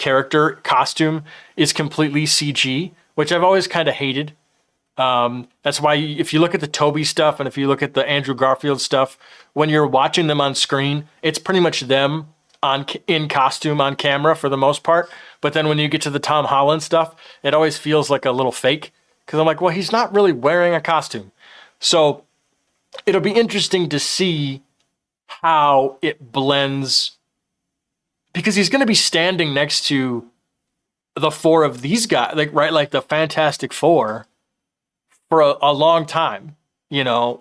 character costume is completely CG, which I've always kind of hated. That's why if you look at the Toby stuff and if you look at the Andrew Garfield stuff, when you're watching them on screen, it's pretty much them in costume on camera for the most part. But then when you get to the Tom Holland stuff, it always feels like a little fake because I'm like, well, he's not really wearing a costume. So it'll be interesting to see how it blends, because he's going to be standing next to the four of these guys, like the Fantastic Four, for a long time,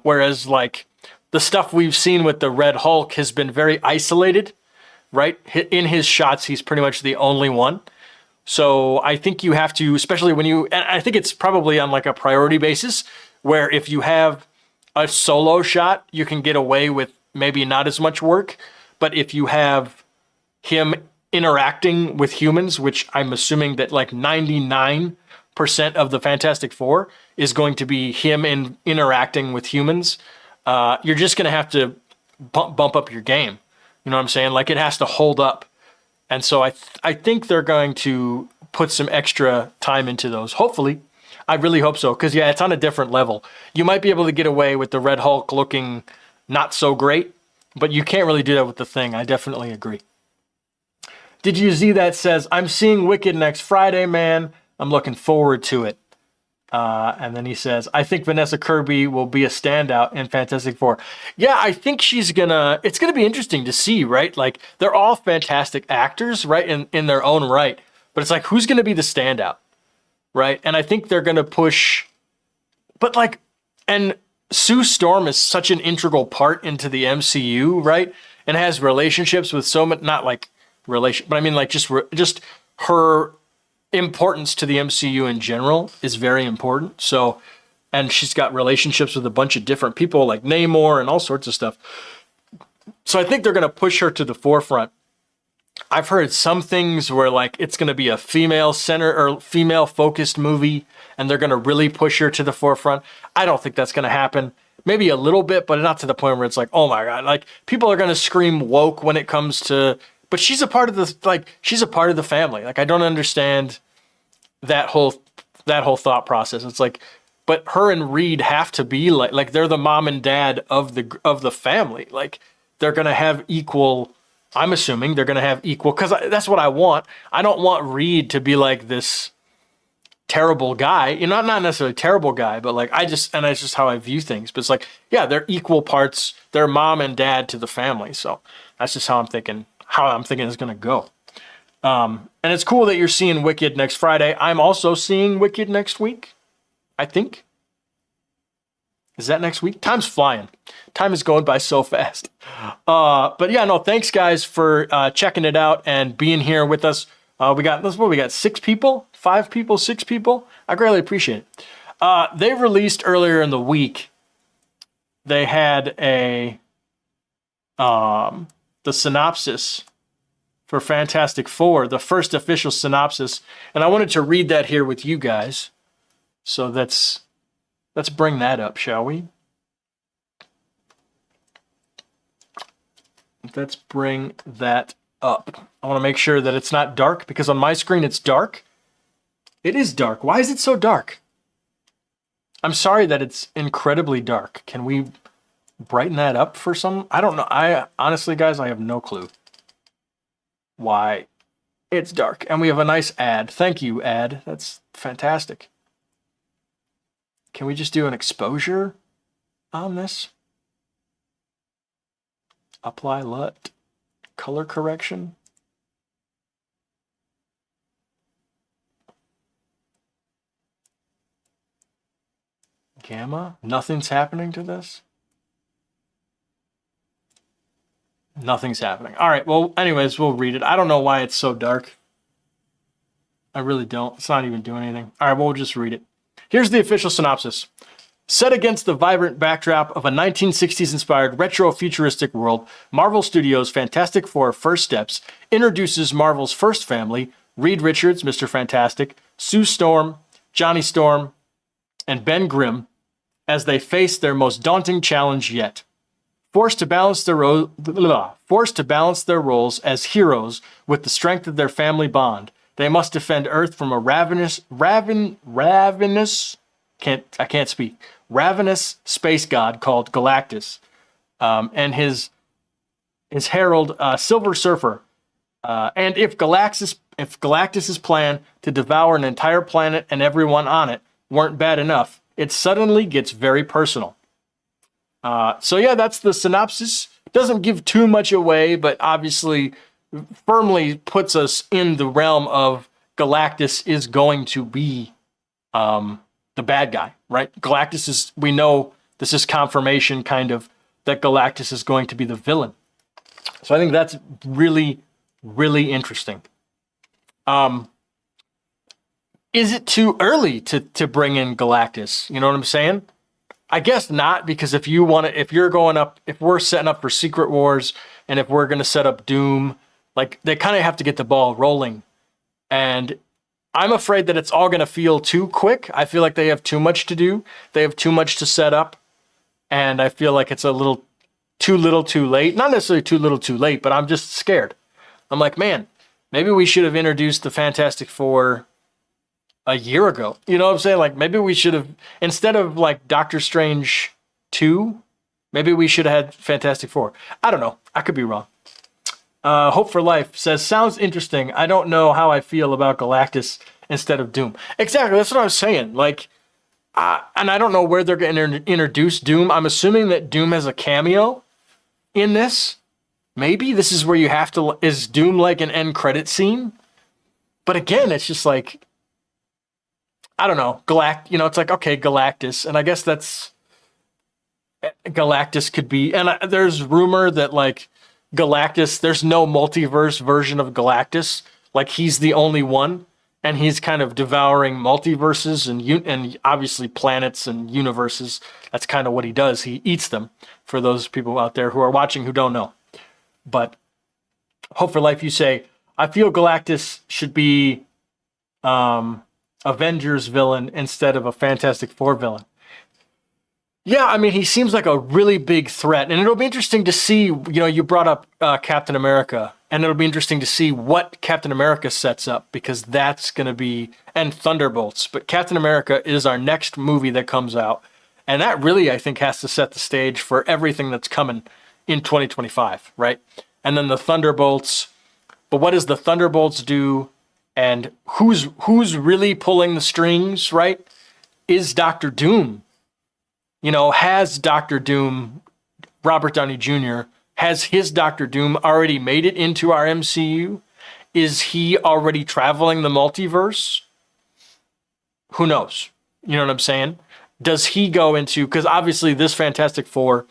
whereas like the stuff we've seen with the Red Hulk has been very isolated, right? In his shots, he's pretty much the only one. So I think you have to, especially and I think it's probably on like a priority basis, where if you have a solo shot, you can get away with maybe not as much work. But if you have him interacting with humans, which I'm assuming that like 99% of the Fantastic Four is going to be him interacting with humans, you're just going to have to bump up your game. You know what I'm saying? Like it has to hold up. And so I think they're going to put some extra time into those. Hopefully. I really hope so. Because, yeah, it's on a different level. You might be able to get away with the Red Hulk looking not so great, but you can't really do that with the Thing. I definitely agree. Did you see that says, I'm seeing Wicked next Friday, man. I'm looking forward to it. And then he says, I think Vanessa Kirby will be a standout in Fantastic Four. Yeah, I think it's going to be interesting to see, right? Like, they're all fantastic actors, right, in their own right. But it's like, who's going to be the standout, right? And I think they're going to push, but like, and Sue Storm is such an integral part into the MCU, right? And has relationships with so many, not like but I mean like just her importance to the MCU in general is very important. So, and she's got relationships with a bunch of different people like Namor and all sorts of stuff. So I think they're going to push her to the forefront. I've heard some things where like it's going to be a female focused movie and they're going to really push her to the forefront. I don't think that's going to happen. Maybe a little bit, but not to the point where it's like, oh my God, like people are going to scream woke when it comes to, but she's a part of the family. Like I don't understand that whole thought process. It's like, but her and Reed have to be like they're the mom and dad of the family. Like they're going to have equal, I'm assuming they're going to have equal, because that's what I want. I don't want Reed to be like this terrible guy, not necessarily a terrible guy, but like that's just how I view things. But it's like, yeah, they're equal parts. They're mom and dad to the family. So that's just how I'm thinking it's going to go. And it's cool that you're seeing Wicked next Friday. I'm also seeing Wicked next week, I think. Is that next week? Time's flying. Time is going by so fast. But yeah, no, thanks guys for checking it out and being here with us. We got 6 people, 5 people, 6 people. I greatly appreciate it. They released earlier in the week. They had the synopsis for Fantastic Four, the first official synopsis, and I wanted to read that here with you guys. So let's bring that up, shall we? Let's bring that up. I want to make sure that it's not dark, because on my screen it's dark. It is dark. Why is it so dark? I'm sorry that it's incredibly dark. Can we brighten that up for some? I don't know. I honestly, guys, I have no clue why it's dark. And we have a nice ad. Thank you, ad. That's fantastic. Can we just do an exposure on this? Apply LUT. Color correction. Gamma. Nothing's happening to this. Nothing's happening. All right. Well, anyways, we'll read it. I don't know why it's so dark. I really don't. It's not even doing anything. All right. Well, we'll just read it. Here's the official synopsis. Set against the vibrant backdrop of a 1960s-inspired retro-futuristic world, Marvel Studios' Fantastic Four First Steps introduces Marvel's first family, Reed Richards, Mr. Fantastic, Sue Storm, Johnny Storm, and Ben Grimm, as they face their most daunting challenge yet. Forced to balance their roles as heroes with the strength of their family bond, they must defend Earth from a ravenous space god called Galactus, and his herald, Silver Surfer. And if Galactus's plan to devour an entire planet and everyone on it weren't bad enough, it suddenly gets very personal. So yeah, that's the synopsis. Doesn't give too much away, but obviously firmly puts us in the realm of Galactus is going to be the bad guy, right? Galactus is, we know this is confirmation kind of that Galactus is going to be the villain. So I think that's really, really interesting. Is it too early to bring in Galactus? You know what I'm saying? I guess not, because if we're setting up for Secret Wars, and if we're going to set up Doom, like, they kind of have to get the ball rolling. And I'm afraid that it's all going to feel too quick. I feel like they have too much to do. They have too much to set up. And I feel like it's a little too late. Not necessarily too little too late, but I'm just scared. I'm like, man, maybe we should have introduced the Fantastic Four a year ago. You know what I'm saying? Like, maybe we should have, instead of like Doctor Strange 2, maybe we should have had Fantastic Four. I don't know. I could be wrong. Hope for Life says, sounds interesting. I don't know how I feel about Galactus instead of Doom. Exactly. That's what I was saying. Like, and I don't know where they're going to introduce Doom. I'm assuming that Doom has a cameo in this. Maybe this is where you have to, is Doom like an end credit scene? But again, it's just like, I don't know, it's like, okay, Galactus, and I guess that's, Galactus could be, and there's rumor that, like, Galactus, there's no multiverse version of Galactus, like, he's the only one, and he's kind of devouring multiverses and obviously planets and universes. That's kind of what he does. He eats them, for those people out there who are watching who don't know. But Hope for Life, you say, I feel Galactus should be Avengers villain instead of a Fantastic Four villain. Yeah, I mean, he seems like a really big threat, and it'll be interesting to see, you brought up Captain America, and it'll be interesting to see what Captain America sets up, because that's going to be, and Thunderbolts, but Captain America is our next movie that comes out, and that really, I think, has to set the stage for everything that's coming in 2025, right? And then the Thunderbolts, but what does the Thunderbolts do? And who's really pulling the strings, right? Is Doctor Doom. Has Doctor Doom, Robert Downey Jr., has his Doctor Doom already made it into our MCU? Is he already traveling the multiverse? Who knows? You know what I'm saying? Does he go into, because obviously this Fantastic Four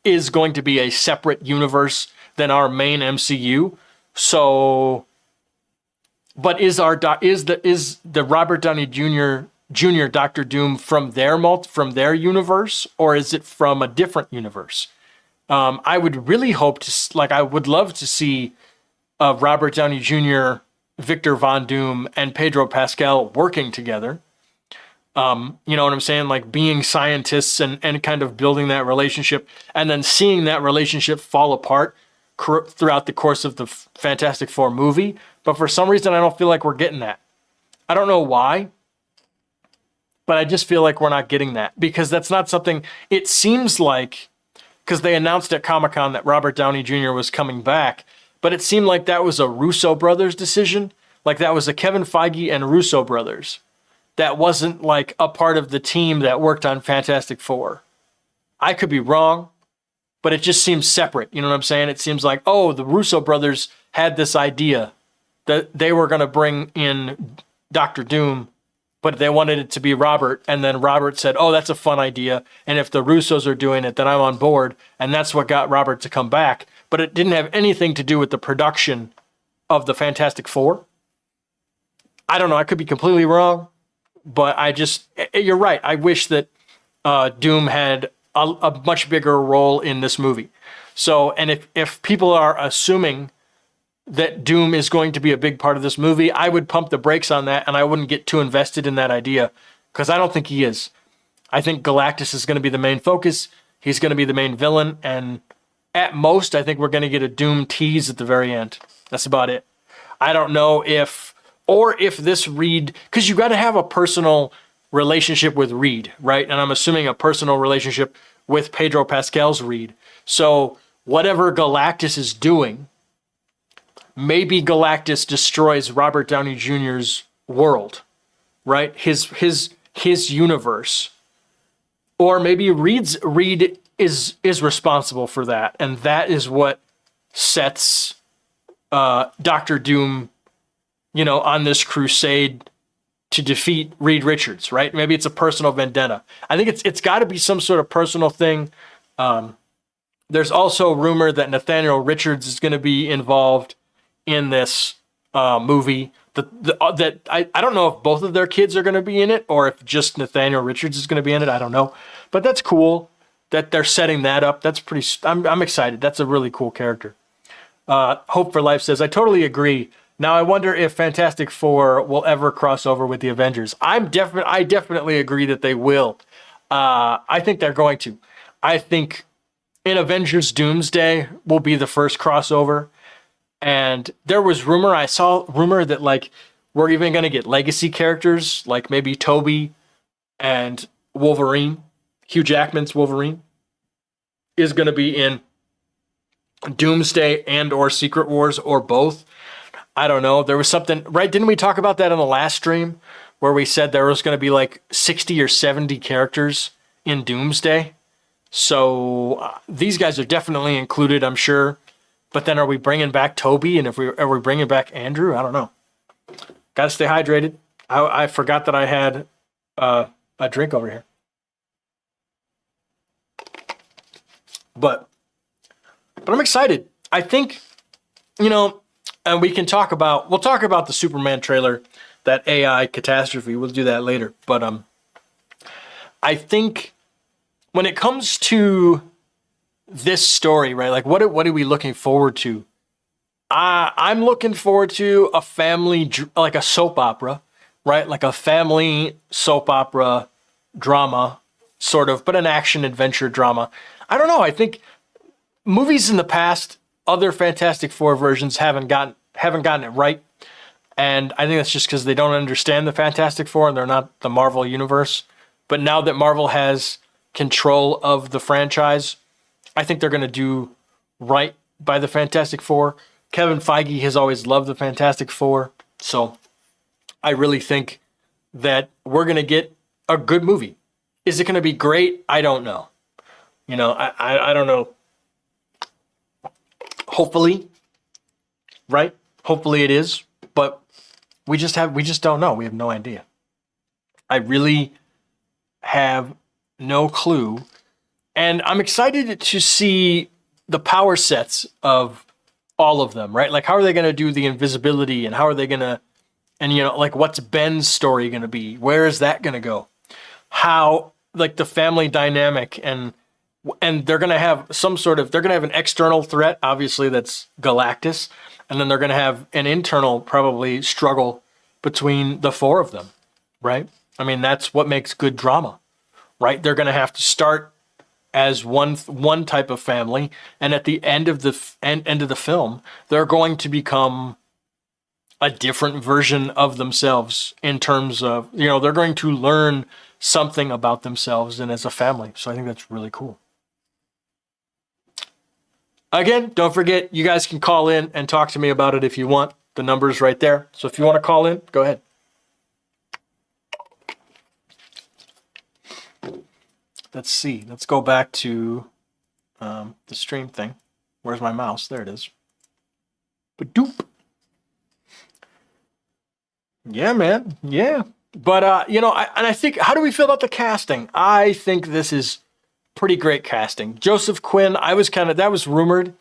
is going to be a separate universe than our main MCU. So, but is the Robert Downey Jr. Doctor Doom from their universe, or is it from a different universe? I would really hope I would love to see Robert Downey Jr., Victor Von Doom, and Pedro Pascal working together. You know what I'm saying? Like, being scientists and kind of building that relationship, and then seeing that relationship fall apart throughout the course of the Fantastic Four movie. But for some reason, I don't feel like we're getting that. I don't know why, but I just feel like we're not getting that, because that's not something, it seems like, because they announced at Comic-Con that Robert Downey Jr. was coming back, but it seemed like that was a Russo brothers decision. Like, that was a Kevin Feige and Russo brothers. That wasn't like a part of the team that worked on Fantastic Four. I could be wrong, but it just seems separate. You know what I'm saying? It seems like, oh, the Russo brothers had this idea that they were going to bring in Doctor Doom, but they wanted it to be Robert. And then Robert said, oh, that's a fun idea. And if the Russos are doing it, then I'm on board. And that's what got Robert to come back. But it didn't have anything to do with the production of the Fantastic Four. I don't know. I could be completely wrong. But you're right. I wish that Doom had a much bigger role in this movie. So, and if people are assuming that Doom is going to be a big part of this movie, I would pump the brakes on that, and I wouldn't get too invested in that idea, because I don't think he is. I think Galactus is going to be the main focus. He's going to be the main villain, and At most, I think we're going to get a Doom tease at the very end. That's about it. I don't know if this Reed, because you got to have a personal relationship with Reed, right? And I'm assuming a personal relationship with Pedro Pascal's Reed. So whatever Galactus is doing, maybe Galactus destroys Robert Downey Jr.'s world, right? His universe. Or maybe Reed is responsible for that, and that is what sets Doctor Doom, on this crusade to defeat Reed Richards, right? Maybe it's a personal vendetta. I think it's got to be some sort of personal thing. There's also rumor that Nathaniel Richards is going to be involved in this movie. I don't know if both of their kids are going to be in it or if just Nathaniel Richards is going to be in it. I don't know, but that's cool that they're setting that up. That's pretty. I'm excited. That's a really cool character. Hope for Life says, I totally agree. Now I wonder if Fantastic Four will ever cross over with the Avengers. I definitely agree that they will. I think they're going to. I think in Avengers Doomsday will be the first crossover. And there was I saw rumor that like we're even going to get legacy characters like maybe Toby and Wolverine. Hugh Jackman's Wolverine is going to be in Doomsday and or Secret Wars or both. I don't know. There was something, right? Didn't we talk about that in the last stream where we said there was going to be like 60 or 70 characters in Doomsday? So these guys are definitely included, I'm sure. But then are we bringing back Toby? And are we bringing back Andrew? I don't know. Got to stay hydrated. I forgot that I had a drink over here. But I'm excited. I think, and we'll talk about the Superman trailer, that AI catastrophe. We'll do that later. But I think when it comes to this story, right? Like what are we looking forward to? I'm looking forward to a family, like a soap opera, right? Like a family soap opera drama, sort of, but an action adventure drama. I don't know. I think movies in the past, other Fantastic Four versions haven't gotten it right. And I think that's just because they don't understand the Fantastic Four and they're not the Marvel universe. But now that Marvel has control of the franchise, I think they're going to do right by the Fantastic Four. Kevin Feige has always loved the Fantastic Four. So I really think that we're going to get a good movie. Is it going to be great? I don't know. I don't know. Hopefully, right? Hopefully it is. But we just don't know. We have no idea. I really have no clue. And I'm excited to see the power sets of all of them, right? Like, how are they going to do the invisibility and how are they going to, and, like, what's Ben's story going to be? Where is that going to go? How, like, the family dynamic and they're going to have they're going to have an external threat, obviously, that's Galactus. And then they're going to have an internal, probably, struggle between the four of them, right? I mean, that's what makes good drama, right? They're going to have to start as one type of family, and at the end of the end of the film, they're going to become a different version of themselves in terms of, they're going to learn something about themselves and as a family. So I think that's really cool. Again, don't forget, you guys can call in and talk to me about it if you want. The number's right there. So if you want to call in, go ahead. Let's see. Let's go back to the stream thing. Where's my mouse? There it is. Ba-doop. Yeah, man. Yeah. But, I think, how do we feel about the casting? I think this is pretty great casting. Joseph Quinn, that was rumored.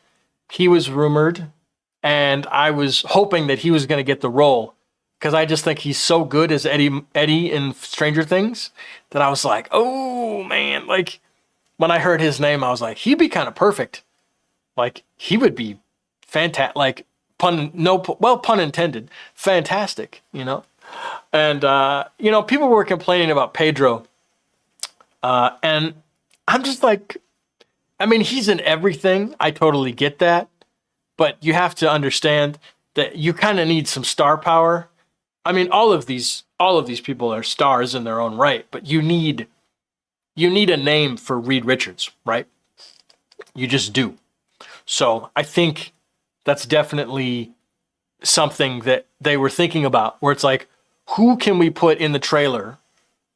He was rumored. And I was hoping that he was going to get the role. Because I just think he's so good as Eddie in Stranger Things that I was like, oh, man. Like, when I heard his name, I was like, he'd be kind of perfect. Like, he would be fantastic. Like, pun intended, fantastic, And, people were complaining about Pedro. And I'm just like, I mean, he's in everything. I totally get that. But you have to understand that you kind of need some star power. I mean, all of these people are stars in their own right, but you need a name for Reed Richards, right? You just do. So I think that's definitely something that they were thinking about, where it's like, who can we put in the trailer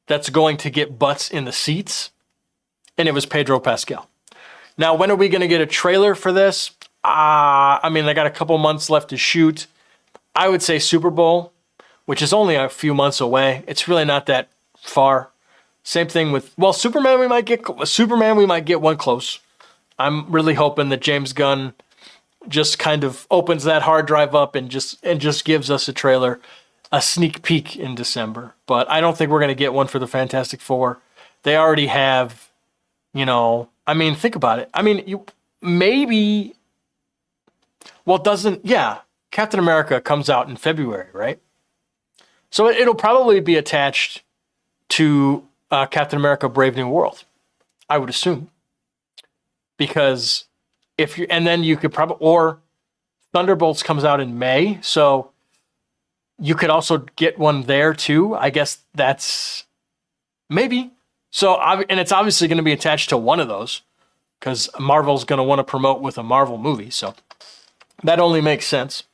that's going to get butts in the seats? And it was Pedro Pascal. Now, when are we going to get a trailer for this? I mean, they got a couple months left to shoot. I would say Super Bowl, which is only a few months away. It's really not that far. Same thing with, well, Superman. We might get one close. I'm really hoping that James Gunn just kind of opens that hard drive up and just gives us a trailer, a sneak peek in December. But I don't think we're going to get one for the Fantastic Four. They already have, I mean, think about it. I mean, Captain America comes out in February, right? So it'll probably be attached to Captain America Brave New World, I would assume. Because and then you could probably, or Thunderbolts comes out in May, so you could also get one there too. I guess that's maybe. So, and it's obviously going to be attached to one of those because Marvel's going to want to promote with a Marvel movie. So that only makes sense.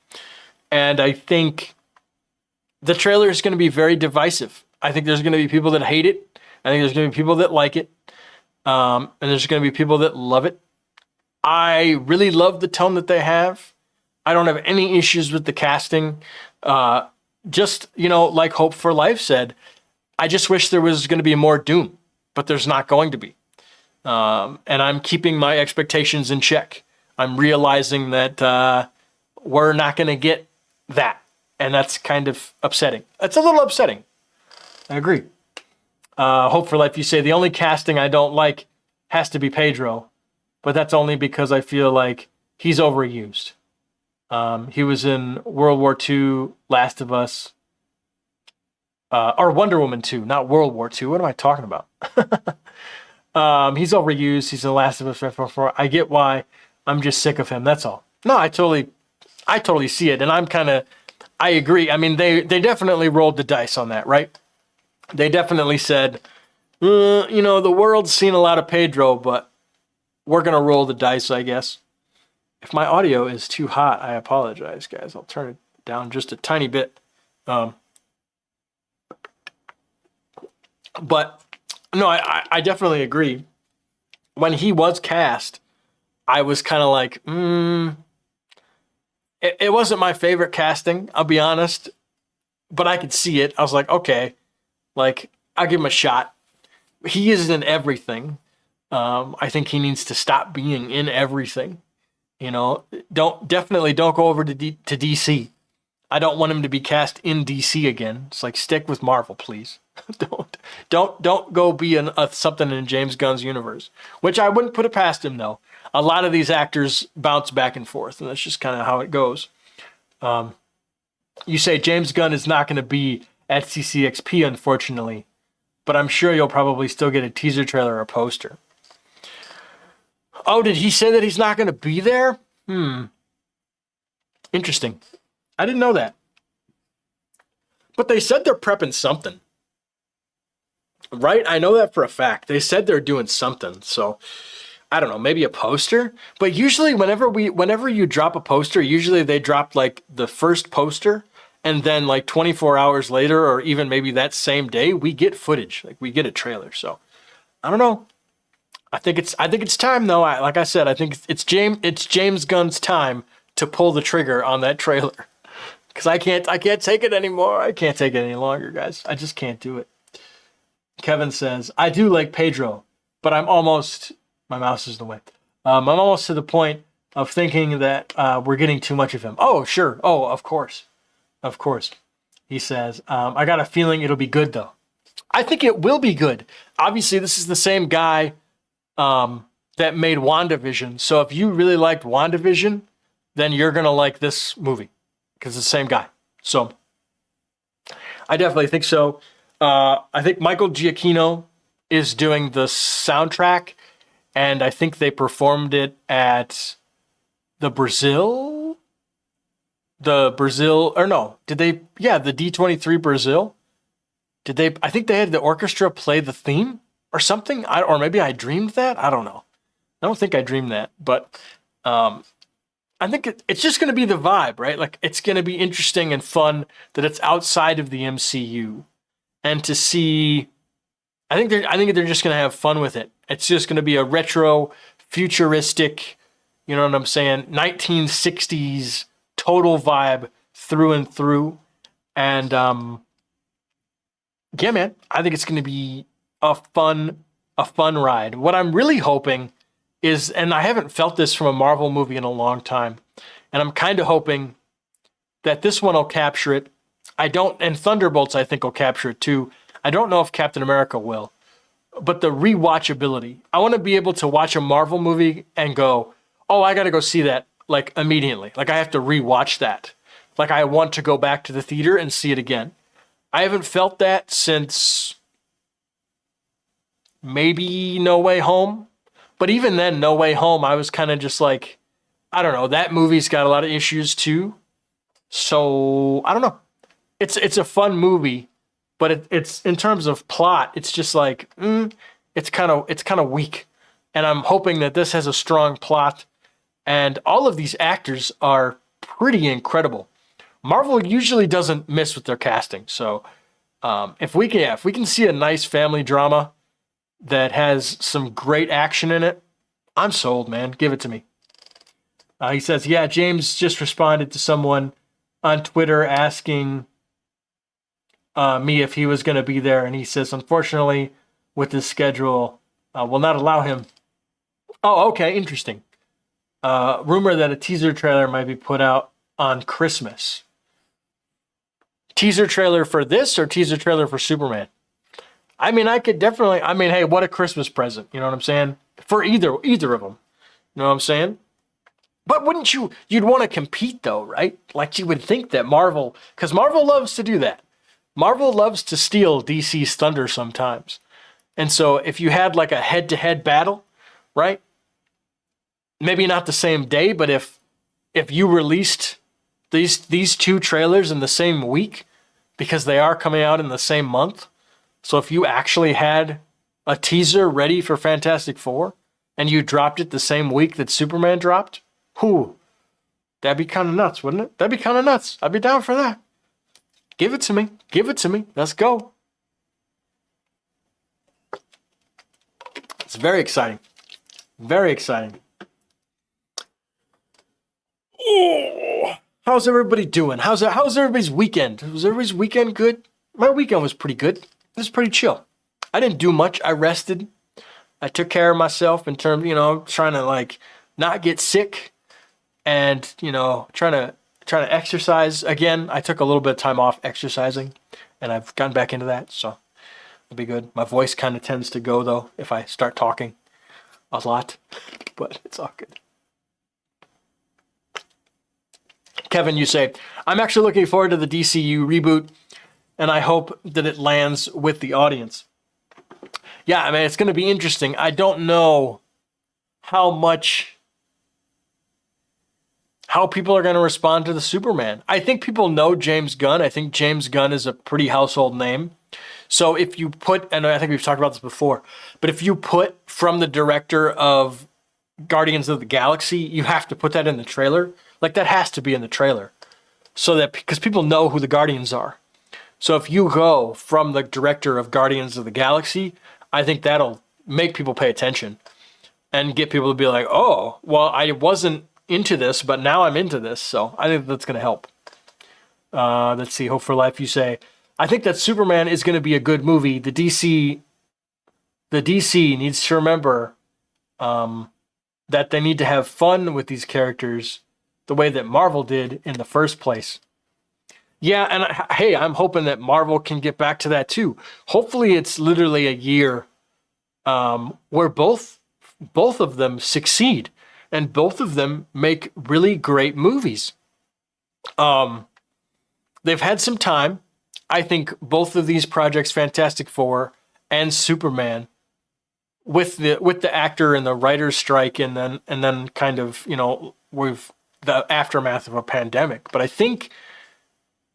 And I think the trailer is going to be very divisive. I think there's going to be people that hate it. I think there's going to be people that like it. And there's going to be people that love it. I really love the tone that they have. I don't have any issues with the casting. Just, like Hope for Life said, I just wish there was going to be more Doom, but there's not going to be. And I'm keeping my expectations in check. I'm realizing that we're not going to get that. And that's kind of upsetting. It's a little upsetting. I agree. Hope for Life, you say, the only casting I don't like has to be Pedro, but that's only because I feel like he's overused. He was in World War II, Last of Us, or Wonder Woman 2, not World War II. What am I talking about? He's overused. He's in Last of Us. I get why. I'm just sick of him. That's all. No, I totally see it, and I agree. I mean, they definitely rolled the dice on that, right? They definitely said, the world's seen a lot of Pedro, but we're going to roll the dice, I guess. If my audio is too hot, I apologize, guys. I'll turn it down just a tiny bit. But, no, I definitely agree. When he was cast, I was kind of like, It wasn't my favorite casting, I'll be honest. But I could see it. I was like, okay. I'll give him a shot. He is in everything. I think he needs to stop being in everything. Don't go over to DC. I don't want him to be cast in DC again. It's like, stick with Marvel, please. don't go be something in James Gunn's universe, which I wouldn't put it past him though. A lot of these actors bounce back and forth, and that's just kind of how it goes. You say James Gunn is not going to be at CCXP, unfortunately, but I'm sure you'll probably still get a teaser trailer or a poster. Oh, did he say that he's not going to be there? Interesting. I didn't know that. But they said they're prepping something. Right? I know that for a fact. They said they're doing something. So, I don't know, maybe a poster? But usually whenever you drop a poster, usually they drop the first poster, and then 24 hours later, or even maybe that same day, we get footage. We get a trailer. So, I don't know. I think it's time though. Like I said, I think it's James Gunn's time to pull the trigger on that trailer. Because I can't take it anymore. I can't take it any longer, guys. I just can't do it. Kevin says, I do like Pedro, but my mouse is in the way. I'm almost to the point of thinking that we're getting too much of him. Oh, sure. Oh, of course. Of course. He says, I got a feeling it'll be good though. I think it will be good. Obviously, this is the same guy that made WandaVision. So if you really liked WandaVision, then you're going to like this movie. Because it's the same guy. So, I definitely think so. I think Michael Giacchino is doing the soundtrack. and I think they performed it at the Brazil, or no, did they? Yeah, the D23 Brazil. Did they? I think they had the orchestra play the theme or something. Or maybe I dreamed that. I don't know. I don't think I dreamed that, but I think it's just going to be the vibe, right? Like it's going to be interesting and fun that it's outside of the MCU, and to see. I think they're just going to have fun with it. It's just going to be a retro, futuristic, you know what I'm saying, 1960s total vibe through and through, and yeah, man, I think it's going to be a fun ride. What I'm really hoping is, and I haven't felt this from a Marvel movie in a long time, and I'm kind of hoping that this one will capture it. And Thunderbolts I think will capture it too. I don't know if Captain America will, but the rewatchability. I want to be able to watch a Marvel movie and go, oh, I got to go see that like immediately. Like I have to rewatch that. Like I want to go back to the theater and see it again. I haven't felt that since maybe No Way Home. But even then, No Way Home, I was kind of just like, I don't know, that movie's got a lot of issues too. So I don't know. It's a fun movie, but it's in terms of plot, it's just like it's kind of weak. And I'm hoping that this has a strong plot, and all of these actors are pretty incredible. Marvel usually doesn't miss with their casting, so if we can see a nice family drama that has some great action in it, I'm sold, man. Give it to me. He says, yeah, James just responded to someone on Twitter asking me if he was going to be there, and he says, unfortunately, with his schedule, will not allow him. Oh, okay, interesting. Rumor that a teaser trailer might be put out on Christmas. Teaser trailer for this or teaser trailer for Superman? I mean, I could definitely, hey, what a Christmas present, you know what I'm saying? For either of them, you know what I'm saying? But wouldn't you'd want to compete though, right? Like you would think that Marvel, because Marvel loves to do that. Marvel loves to steal DC's thunder sometimes. And so if you had like a head-to-head battle, right? Maybe not the same day, but if you released these two trailers in the same week, because they are coming out in the same month, so if you actually had a teaser ready for Fantastic Four and you dropped it the same week that Superman dropped, that'd be kind of nuts, wouldn't it? That'd be kind of nuts. I'd be down for that. Give it to me. Give it to me. Let's go. It's very exciting. Very exciting. Oh, how's everybody doing? How's everybody's weekend? Was everybody's weekend good? My weekend was pretty good. It was pretty chill. I didn't do much. I rested. I took care of myself in terms, trying to like not get sick, and trying to exercise again. I took a little bit of time off exercising, and I've gotten back into that, so it'll be good. My voice kind of tends to go though if I start talking a lot, but it's all good. Kevin, you say, I'm actually looking forward to the DCU reboot, and I hope that it lands with the audience. Yeah, it's going to be interesting. I don't know how people are going to respond to the Superman. I think people know James Gunn. I think James Gunn is a pretty household name. So if you put, and I think we've talked about this before, but if you put from the director of Guardians of the Galaxy, you have to put that in the trailer. Like that has to be in the trailer, so that because people know who the Guardians are. So if you go from the director of Guardians of the Galaxy, I think that'll make people pay attention and get people to be like, oh, well, I wasn't into this, but now I'm into this. So I think that's going to help. Let's see. Hope for Life, you say, I think that Superman is going to be a good movie. The DC needs to remember that they need to have fun with these characters the way that Marvel did in the first place. Yeah, and hey, I'm hoping that Marvel can get back to that too. Hopefully it's literally a year where both of them succeed and both of them make really great movies. They've had some time. I think both of these projects, Fantastic Four and Superman, with the actor and the writer's strike, and then kind of, with the aftermath of a pandemic. But I think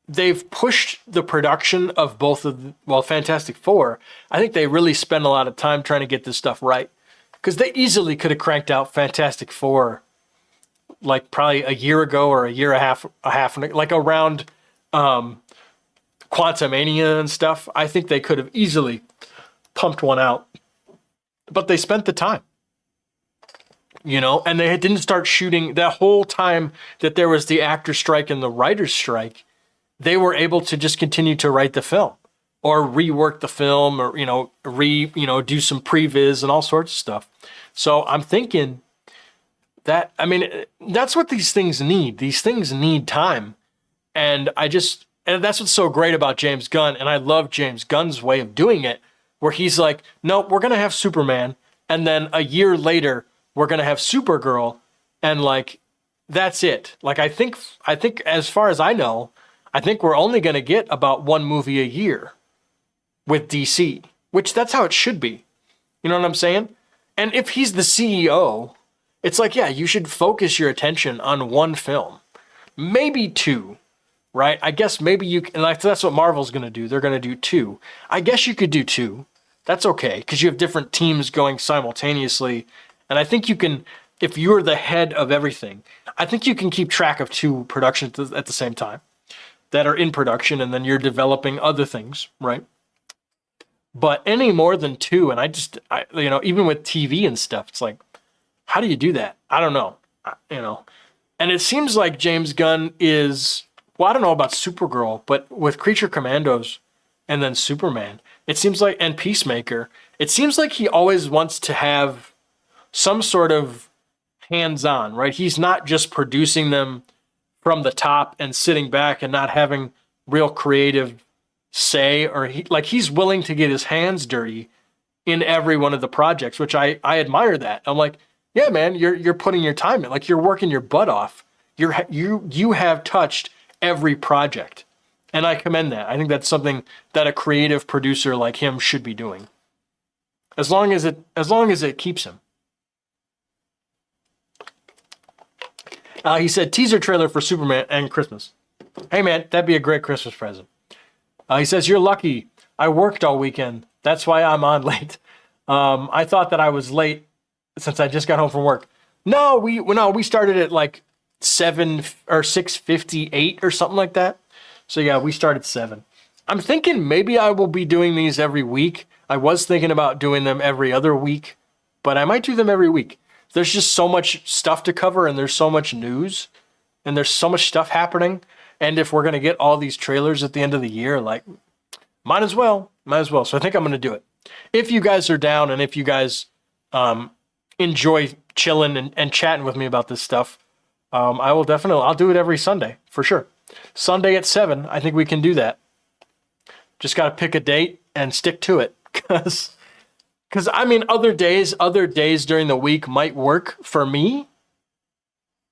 they've pushed the production of both of Fantastic Four. I think they really spend a lot of time trying to get this stuff right, because they easily could have cranked out Fantastic Four like probably a year ago or a year and a half, like around Quantumania and stuff. I think they could have easily pumped one out, but they spent the time, and they didn't start shooting that whole time that there was the actor strike and the writer's strike. They were able to just continue to write the film or rework the film, or, do some previs and all sorts of stuff. So I'm thinking that, that's what these things need. These things need time. And that's what's so great about James Gunn. And I love James Gunn's way of doing it, where he's like, no, we're going to have Superman. And then a year later, we're going to have Supergirl. And like, that's it. Like, I think as far as I know, I think we're only going to get about one movie a year with DC, which that's how it should be. You know what I'm saying? And if he's the CEO, it's like, yeah, you should focus your attention on one film, maybe two, right? I guess maybe you can, like, that's what Marvel's going to do. They're going to do two. I guess you could do two. That's okay, because you have different teams going simultaneously. And I think you can, if you're the head of everything, I think you can keep track of two productions at the same time that are in production, and then you're developing other things, right? But any more than two, and even with TV and stuff, it's like, how do you do that? I don't know, And it seems like James Gunn is, well, I don't know about Supergirl, but with Creature Commandos and then Superman, it seems like, and Peacemaker, it seems like he always wants to have some sort of hands-on, right? He's not just producing them from the top and sitting back and not having real creative say, or he's willing to get his hands dirty in every one of the projects, which I admire that. I'm like, yeah, man, you're putting your time in, like you're working your butt off. You have touched every project, and I commend that. I think that's something that a creative producer like him should be doing, as long as it keeps him. He said teaser trailer for Superman and Christmas. Hey man, that'd be a great Christmas present. He says, you're lucky. I worked all weekend. That's why I'm on late. I thought that I was late since I just got home from work. No, we started at like 7 or 6:58 or something like that. So yeah, we started 7. I'm thinking maybe I will be doing these every week. I was thinking about doing them every other week, but I might do them every week. There's just so much stuff to cover, and there's so much news, and there's so much stuff happening. And if we're going to get all these trailers at the end of the year, like, might as well. So I think I'm going to do it. If you guys are down, and if you guys enjoy chilling and chatting with me about this stuff, I'll do it every Sunday, for sure. Sunday at 7, I think we can do that. Just got to pick a date and stick to it. Because other days during the week might work for me.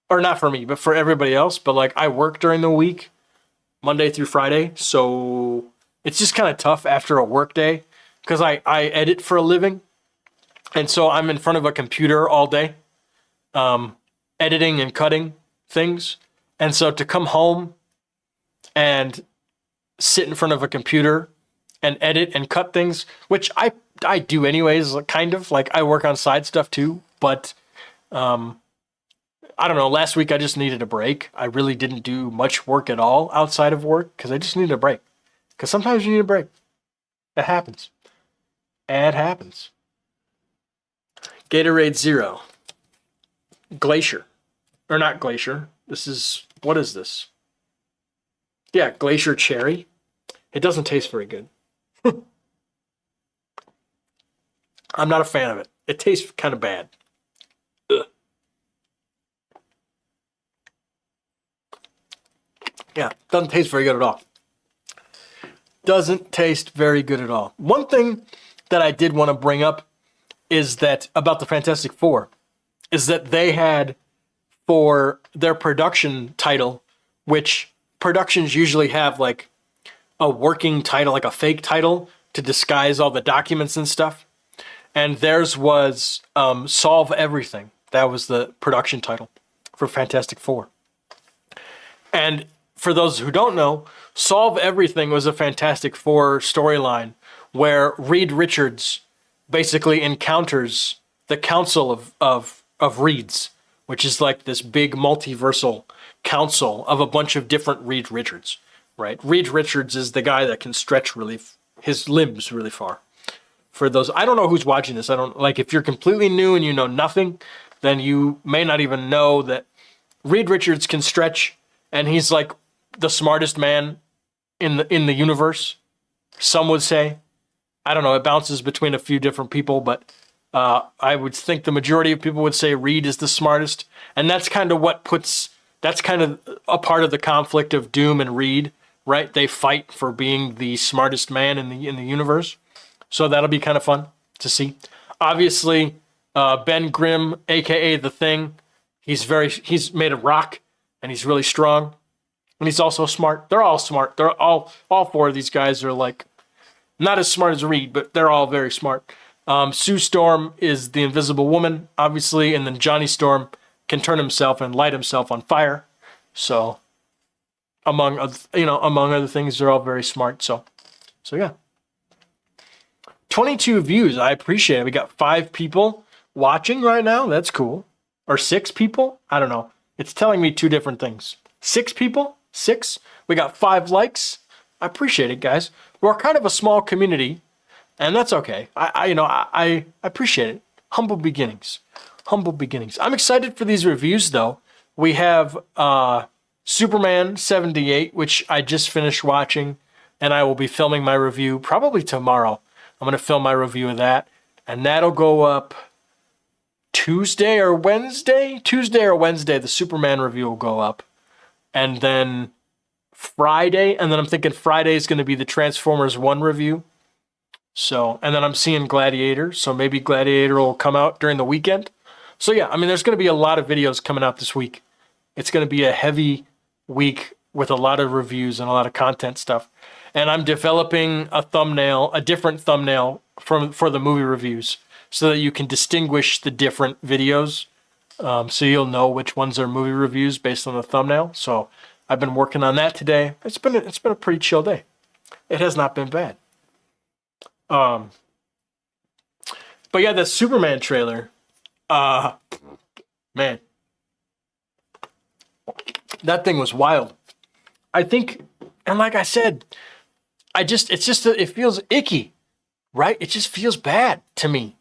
Or not for me, but for everybody else. But like, I work during the week, Monday through Friday. So it's just kind of tough after a work day, because I edit for a living. And so I'm in front of a computer all day, editing and cutting things. And so to come home and sit in front of a computer and edit and cut things, which I do anyways, kind of, like I work on side stuff too, but I don't know, last week I just needed a break. I really didn't do much work at all outside of work, because I just needed a break. Because sometimes you need a break. It happens. It happens. Gatorade Zero. Glacier. Or not Glacier. What is this? Yeah, Glacier Cherry. It doesn't taste very good. I'm not a fan of it. It tastes kind of bad. Ugh. Yeah, doesn't taste very good at all. Doesn't taste very good at all. One thing that I did want to bring up is that about the Fantastic Four is that they had, for their production title, which productions usually have like a working title, like a fake title to disguise all the documents and stuff. and theirs was Solve Everything. That was the production title for Fantastic Four. And for those who don't know, Solve Everything was a Fantastic Four storyline where Reed Richards basically encounters the Council of Reeds, which is like this big multiversal council of a bunch of different Reed Richards, right? Reed Richards is the guy that can stretch his limbs really far. For those, I don't know who's watching this. I don't like if you're completely new and you know nothing, then you may not even know that Reed Richards can stretch, and he's like the smartest man in the universe. Some would say. I don't know. It bounces between a few different people, but I would think the majority of people would say Reed is the smartest, and that's kind of that's kind of a part of the conflict of Doom and Reed, right? They fight for being the smartest man in the universe. So that'll be kind of fun to see. Obviously, Ben Grimm, aka the Thing, he's made of rock, and he's really strong, and he's also smart. They're all smart. They're all four of these guys are like not as smart as Reed, but they're all very smart. Sue Storm is the Invisible Woman, obviously, and then Johnny Storm can turn himself and light himself on fire. So, among other things, they're all very smart. So yeah. 22 views. I appreciate it. We got 5 people watching right now. That's cool. Or 6 people. I don't know. It's telling me 2 different things. 6 people. 6. We got 5 likes. I appreciate it, guys. We're kind of a small community, and that's okay. I appreciate it. Humble beginnings. Humble beginnings. I'm excited for these reviews, though. We have Superman 78, which I just finished watching, and I will be filming my review probably tomorrow. I'm going to film my review of that, and that'll go up Tuesday or Wednesday. Tuesday or Wednesday, the Superman review will go up. And then Friday, and then I'm thinking Friday is going to be the Transformers 1 review. So, and then I'm seeing Gladiator, so maybe Gladiator will come out during the weekend. So yeah, I mean, there's going to be a lot of videos coming out this week. It's going to be a heavy week with a lot of reviews and a lot of content stuff. And I'm developing a different thumbnail for the movie reviews so that you can distinguish the different videos. So you'll know which ones are movie reviews based on the thumbnail. So I've been working on that today. It's been a pretty chill day. It has not been bad. But yeah, the Superman trailer, man, that thing was wild. I think, and like I said, it feels icky, right? It just feels bad to me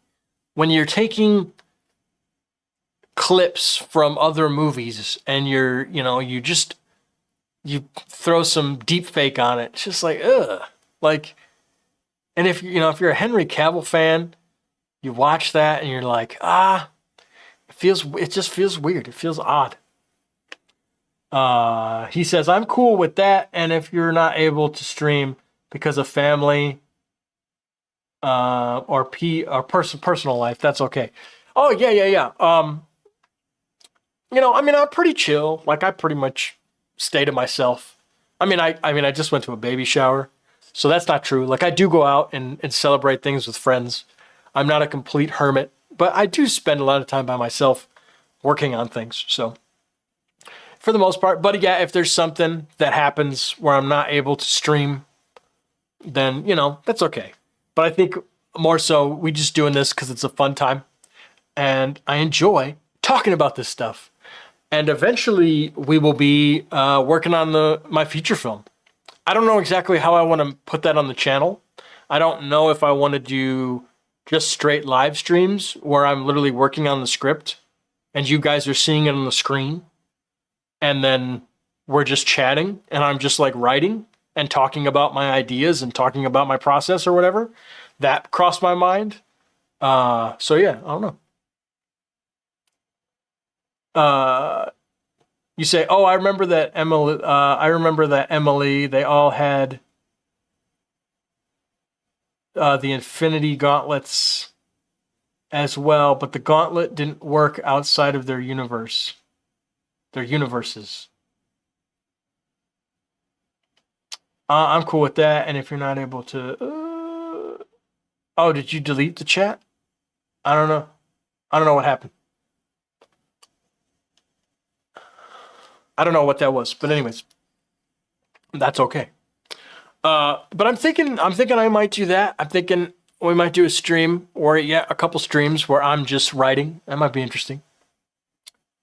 when you're taking clips from other movies and you throw some deep fake on it. It's just like, ugh. Like, and if you're a Henry Cavill fan, you watch that and you're like, it just feels weird. It feels odd. He says, I'm cool with that. And if you're not able to stream because of family, or personal life, that's okay. Oh yeah. I'm pretty chill. Like I pretty much stay to myself. I just went to a baby shower, so that's not true. Like I do go out and celebrate things with friends. I'm not a complete hermit, but I do spend a lot of time by myself working on things. So for the most part, but yeah, if there's something that happens where I'm not able to stream, then, that's okay. But I think more so we just doing this because it's a fun time and I enjoy talking about this stuff. And eventually we will be working on my feature film. I don't know exactly how I want to put that on the channel. I don't know if I want to do just straight live streams where I'm literally working on the script and you guys are seeing it on the screen. And then we're just chatting and I'm just like writing and talking about my ideas and talking about my process or whatever. That crossed my mind. So yeah, I don't know. You say, oh, I remember that Emily, they all had the Infinity Gauntlets as well, but the gauntlet didn't work outside of their universes. I'm cool with that. And if you're not able to, oh, did you delete the chat? I don't know. I don't know what happened. I don't know what that was, but anyways, that's okay. But I'm thinking I might do that. I'm thinking we might do a stream or a couple streams where I'm just writing. That might be interesting.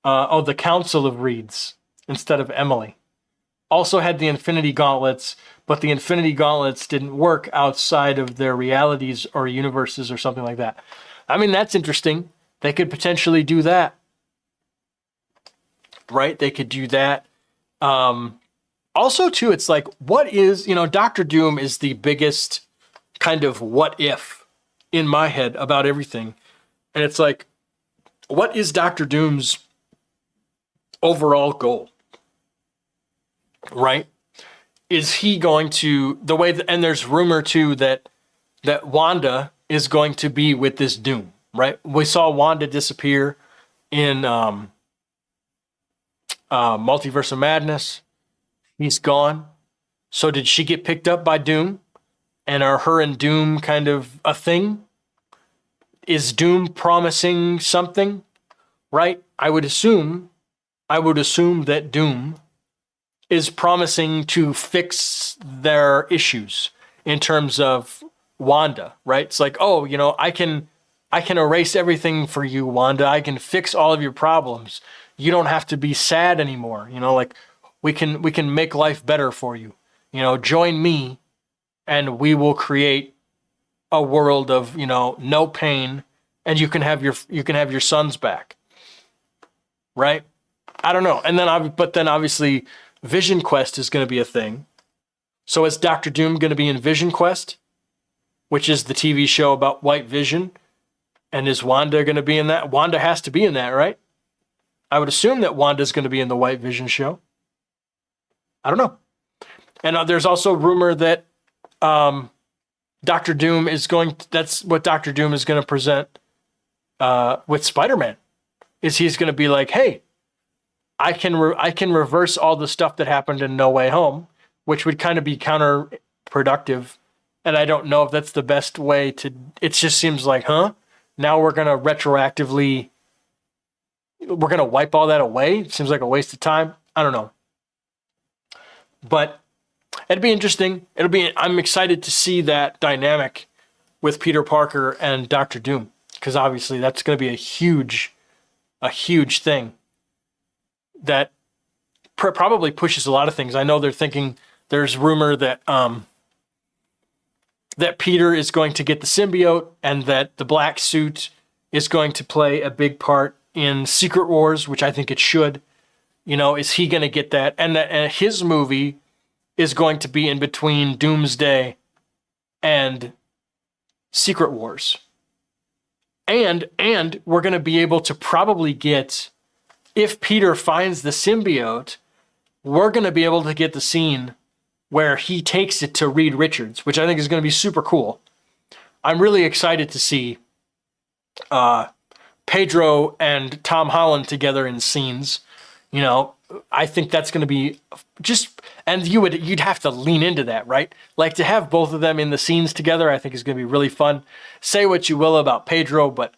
The Council of Reeds instead of Emily. Also had the Infinity Gauntlets, but the Infinity Gauntlets didn't work outside of their realities or universes or something like that. I mean, that's interesting. They could potentially do that. Right? They could do that. Also, too, it's like, what is, Doctor Doom is the biggest kind of what if in my head about everything. And it's like, what is Doctor Doom's overall goal? Right? Is he going to, the way that, and there's rumor too that Wanda is going to be with this Doom, right? We saw Wanda disappear in Multiverse of Madness. He's gone. So did she get picked up by Doom? And are her and Doom kind of a thing? Is Doom promising something? Right? I would assume that Doom is promising to fix their issues in terms of Wanda, right? It's like, oh, I can erase everything for you, Wanda. I can fix all of your problems. You don't have to be sad anymore. Like we can make life better for you. Join me and we will create a world of, no pain, and you can have your sons back. Right? I don't know. And then obviously Vision Quest is going to be a thing. So is Doctor Doom going to be in Vision Quest, which is the TV show about White Vision? And is Wanda going to be in that? Wanda has to be in that, right? I would assume that Wanda's going to be in the White Vision show. I don't know. And there's also rumor that Doctor Doom is that's what Doctor Doom is going to present with Spider-Man. Is he's going to be like, hey, I can reverse all the stuff that happened in No Way Home, which would kind of be counterproductive. And I don't know if that's the best way to, it just seems like, now we're going to retroactively, we're going to wipe all that away. It seems like a waste of time. I don't know. But it'd be interesting. I'm excited to see that dynamic with Peter Parker and Doctor Doom, because obviously that's going to be a huge thing that probably pushes a lot of things. I know there's rumor that that Peter is going to get the symbiote and that the black suit is going to play a big part in Secret Wars, which I think it should. Is he going to get that? And his movie is going to be in between Doomsday and Secret Wars. And we're going to be able to probably get, if Peter finds the symbiote, we're going to be able to get the scene where he takes it to Reed Richards, which I think is going to be super cool. I'm really excited to see Pedro and Tom Holland together in scenes. I think that's going to be and you'd have to lean into that, right? Like to have both of them in the scenes together, I think is going to be really fun. Say what you will about Pedro, but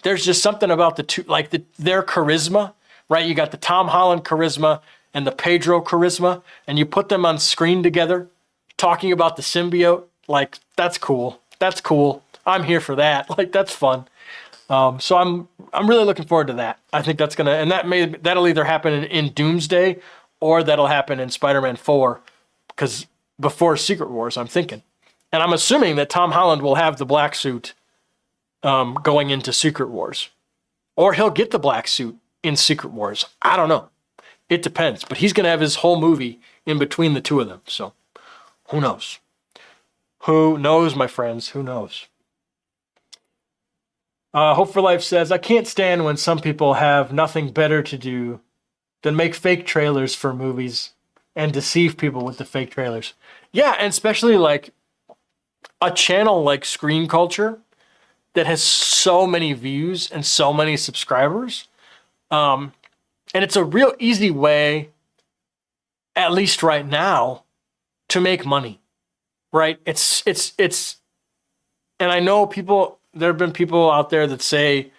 there's just something about the two, like their charisma, right? You got the Tom Holland charisma and the Pedro charisma, and you put them on screen together, talking about the symbiote. Like, that's cool. That's cool. I'm here for that. Like, that's fun. So I'm really looking forward to that. I think that's gonna, and that'll either happen in Doomsday or that'll happen in Spider-Man 4, because before Secret Wars, I'm thinking, and I'm assuming that Tom Holland will have the black suit going into Secret Wars, or he'll get the black suit in Secret Wars. I don't know. It depends, but he's gonna have his whole movie in between the two of them. So who knows? Who knows, my friends? Who knows? Hope for Life says, I can't stand when some people have nothing better to do than make fake trailers for movies and deceive people with the fake trailers. Yeah, and especially like a channel like Screen Culture that has so many views and so many subscribers. And it's a real easy way, at least right now, to make money, right? It's, and I know people there have been people out there that say,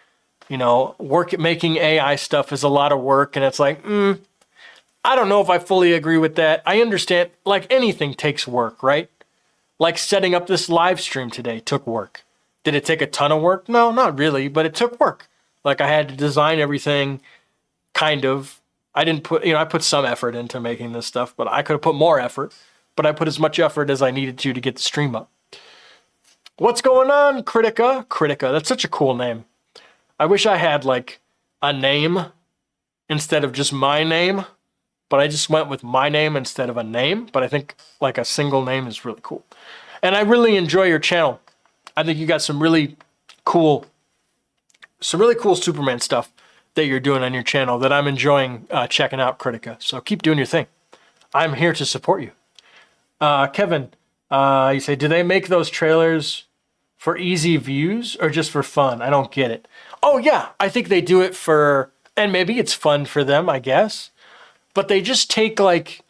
you know, making AI stuff is a lot of work, and it's like, I don't know if I fully agree with that. I understand, like anything takes work, right? Like setting up this live stream today took work. Did it take a ton of work? No, not really, but it took work. Like I had to design everything, kind of. I didn't put, I put some effort into making this stuff, but I could have put more effort. But I put as much effort as I needed to get the stream up. What's going on, Critica? Critica, that's such a cool name. I wish I had like a name instead of just my name, but I just went with my name instead of a name. But I think like a single name is really cool. And I really enjoy your channel. I think you got some really cool Superman stuff that you're doing on your channel that I'm enjoying checking out, Critica. So keep doing your thing. I'm here to support you. Kevin, you say, do they make those trailers for easy views or just for fun? I don't get it. Oh yeah, I think they do it for, and maybe it's fun for them, I guess. But they just take like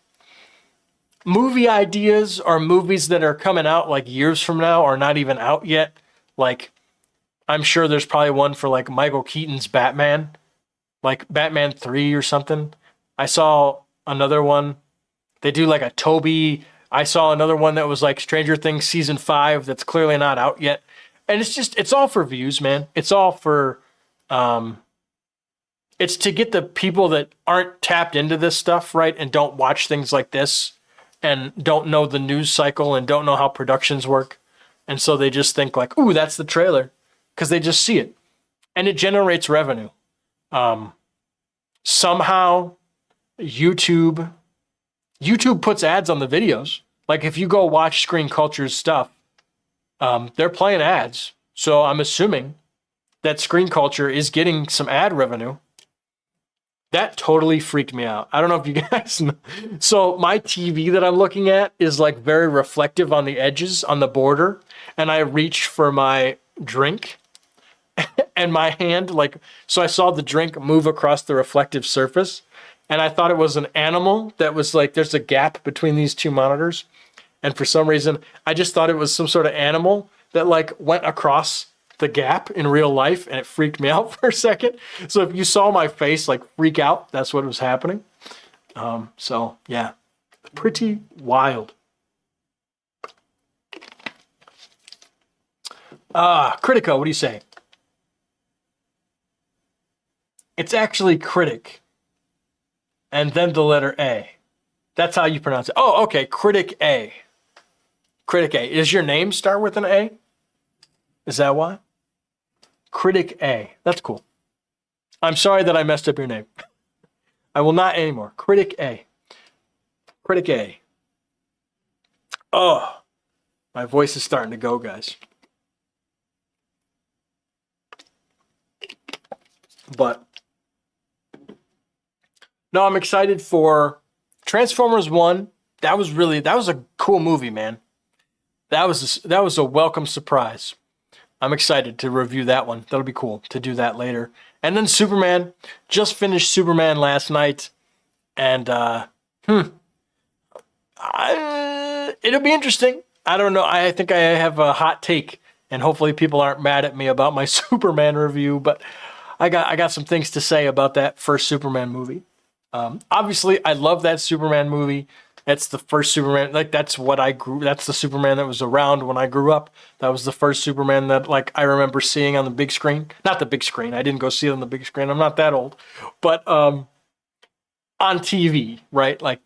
movie ideas or movies that are coming out like years from now or not even out yet. Like, I'm sure there's probably one for like Michael Keaton's Batman, like Batman 3 or something. I saw another one. They do like a Toby. I saw another one that was like Stranger Things season 5 that's clearly not out yet. And it's all for views, man. It's all for, it's to get the people that aren't tapped into this stuff, right? And don't watch things like this and don't know the news cycle and don't know how productions work. And so they just think like, ooh, that's the trailer, because they just see it. And it generates revenue. Somehow YouTube puts ads on the videos. Like if you go watch Screen Culture's stuff, they're playing ads. So I'm assuming that Screen Culture is getting some ad revenue. That totally freaked me out. I don't know if you guys know. So my TV that I'm looking at is like very reflective on the edges, on the border. And I reached for my drink and my hand, like, so I saw the drink move across the reflective surface. And I thought it was an animal that was like, there's a gap between these two monitors. And for some reason, I just thought it was some sort of animal that like went across the gap in real life, and it freaked me out for a second. So if you saw my face like freak out, that's what was happening. So yeah, pretty wild. Critica, what do you say? It's actually critic. And then the letter A. That's how you pronounce it. Oh, okay. Critic A. Critic A. Does your name start with an A? Is that why? Critic A. That's cool. I'm sorry that I messed up your name. I will not anymore. Critic A. Critic A. Oh, my voice is starting to go, guys. But no, I'm excited for Transformers 1. That was a cool movie, man. That was a welcome surprise. I'm excited to review that one. That'll be cool to do that later. And then Superman. Just finished Superman last night. And it'll be interesting. I don't know. I think I have a hot take. And hopefully people aren't mad at me about my Superman review. But I got some things to say about that first Superman movie. Obviously, I love that Superman movie. That's the first Superman. Like that's the Superman that was around when I grew up. That was the first Superman that like I remember seeing on the big screen. Not the big screen. I didn't go see it on the big screen. I'm not that old. But on TV, right? Like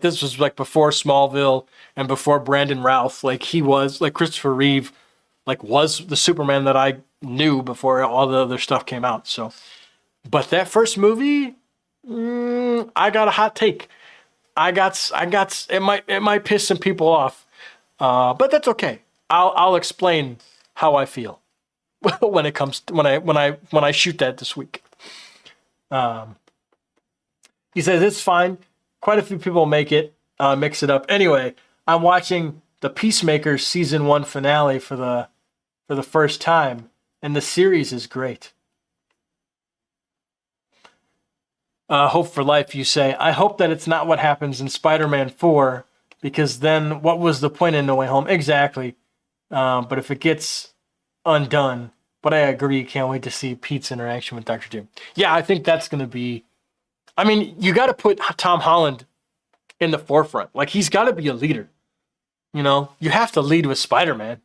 this was like before Smallville and before Brandon Routh. Like he was like Christopher Reeve, like was the Superman that I knew before all the other stuff came out. So, but that first movie, I got a hot take. It might piss some people off, but that's okay. I'll explain how I feel when it comes to, when I shoot that this week. He says it's fine. Quite a few people make it mix it up. Anyway, I'm watching the Peacemaker season 1 finale for the first time, and the series is great. Hope for life, you say. I hope that it's not what happens in Spider-Man 4, because then what was the point in No Way Home? Exactly. But if it gets undone, But I agree, can't wait to see Pete's interaction with Dr. Doom. Yeah, I think that's going to be. I mean, you got to put Tom Holland in the forefront. Like, he's got to be a leader. You know, you have to lead with Spider-Man.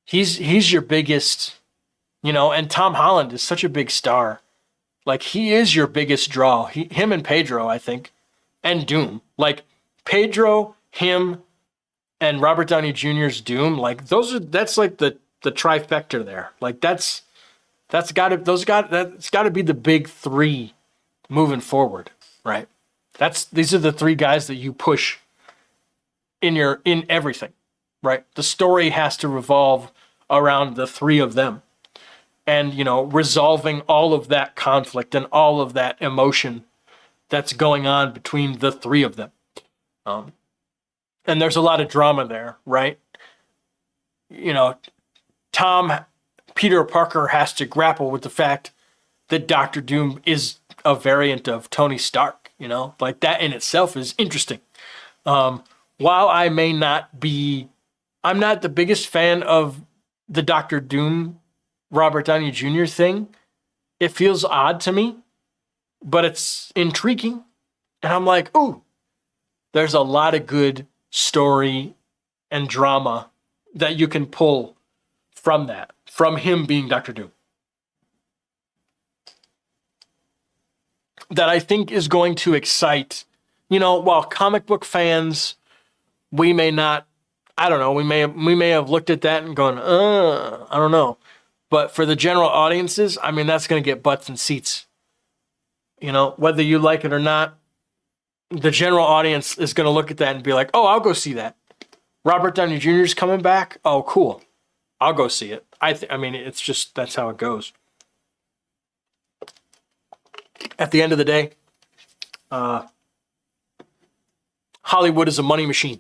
He's your biggest, you know, and Tom Holland is such a big star. Like, he is your biggest draw. Him and Pedro, I think, and Doom. Like, Pedro, him, and Robert Downey Jr.'s Doom. Like, that's like the trifecta there. Like, that's got to be the big three moving forward, right? These are the three guys that you push in everything, right? The story has to revolve around the three of them. And, you know, resolving all of that conflict and all of that emotion that's going on between the three of them. And there's a lot of drama there, right? You know, Peter Parker has to grapple with the fact that Doctor Doom is a variant of Tony Stark, you know? Like, that in itself is interesting. While I may not be... I'm not the biggest fan of the Doctor Doom Robert Downey Jr. thing. It feels odd to me, but it's intriguing. And I'm like, ooh, there's a lot of good story and drama that you can pull from that, from him being Doctor Doom. That I think is going to excite, you know, while comic book fans, we may not, I don't know, we may have looked at that and gone, I don't know. But for the general audiences, I mean, that's going to get butts and seats. You know, whether you like it or not, the general audience is going to look at that and be like, oh, I'll go see that. Robert Downey Jr. is coming back. Oh, cool. I'll go see it. I mean, it's just, that's how it goes. At the end of the day, Hollywood is a money machine.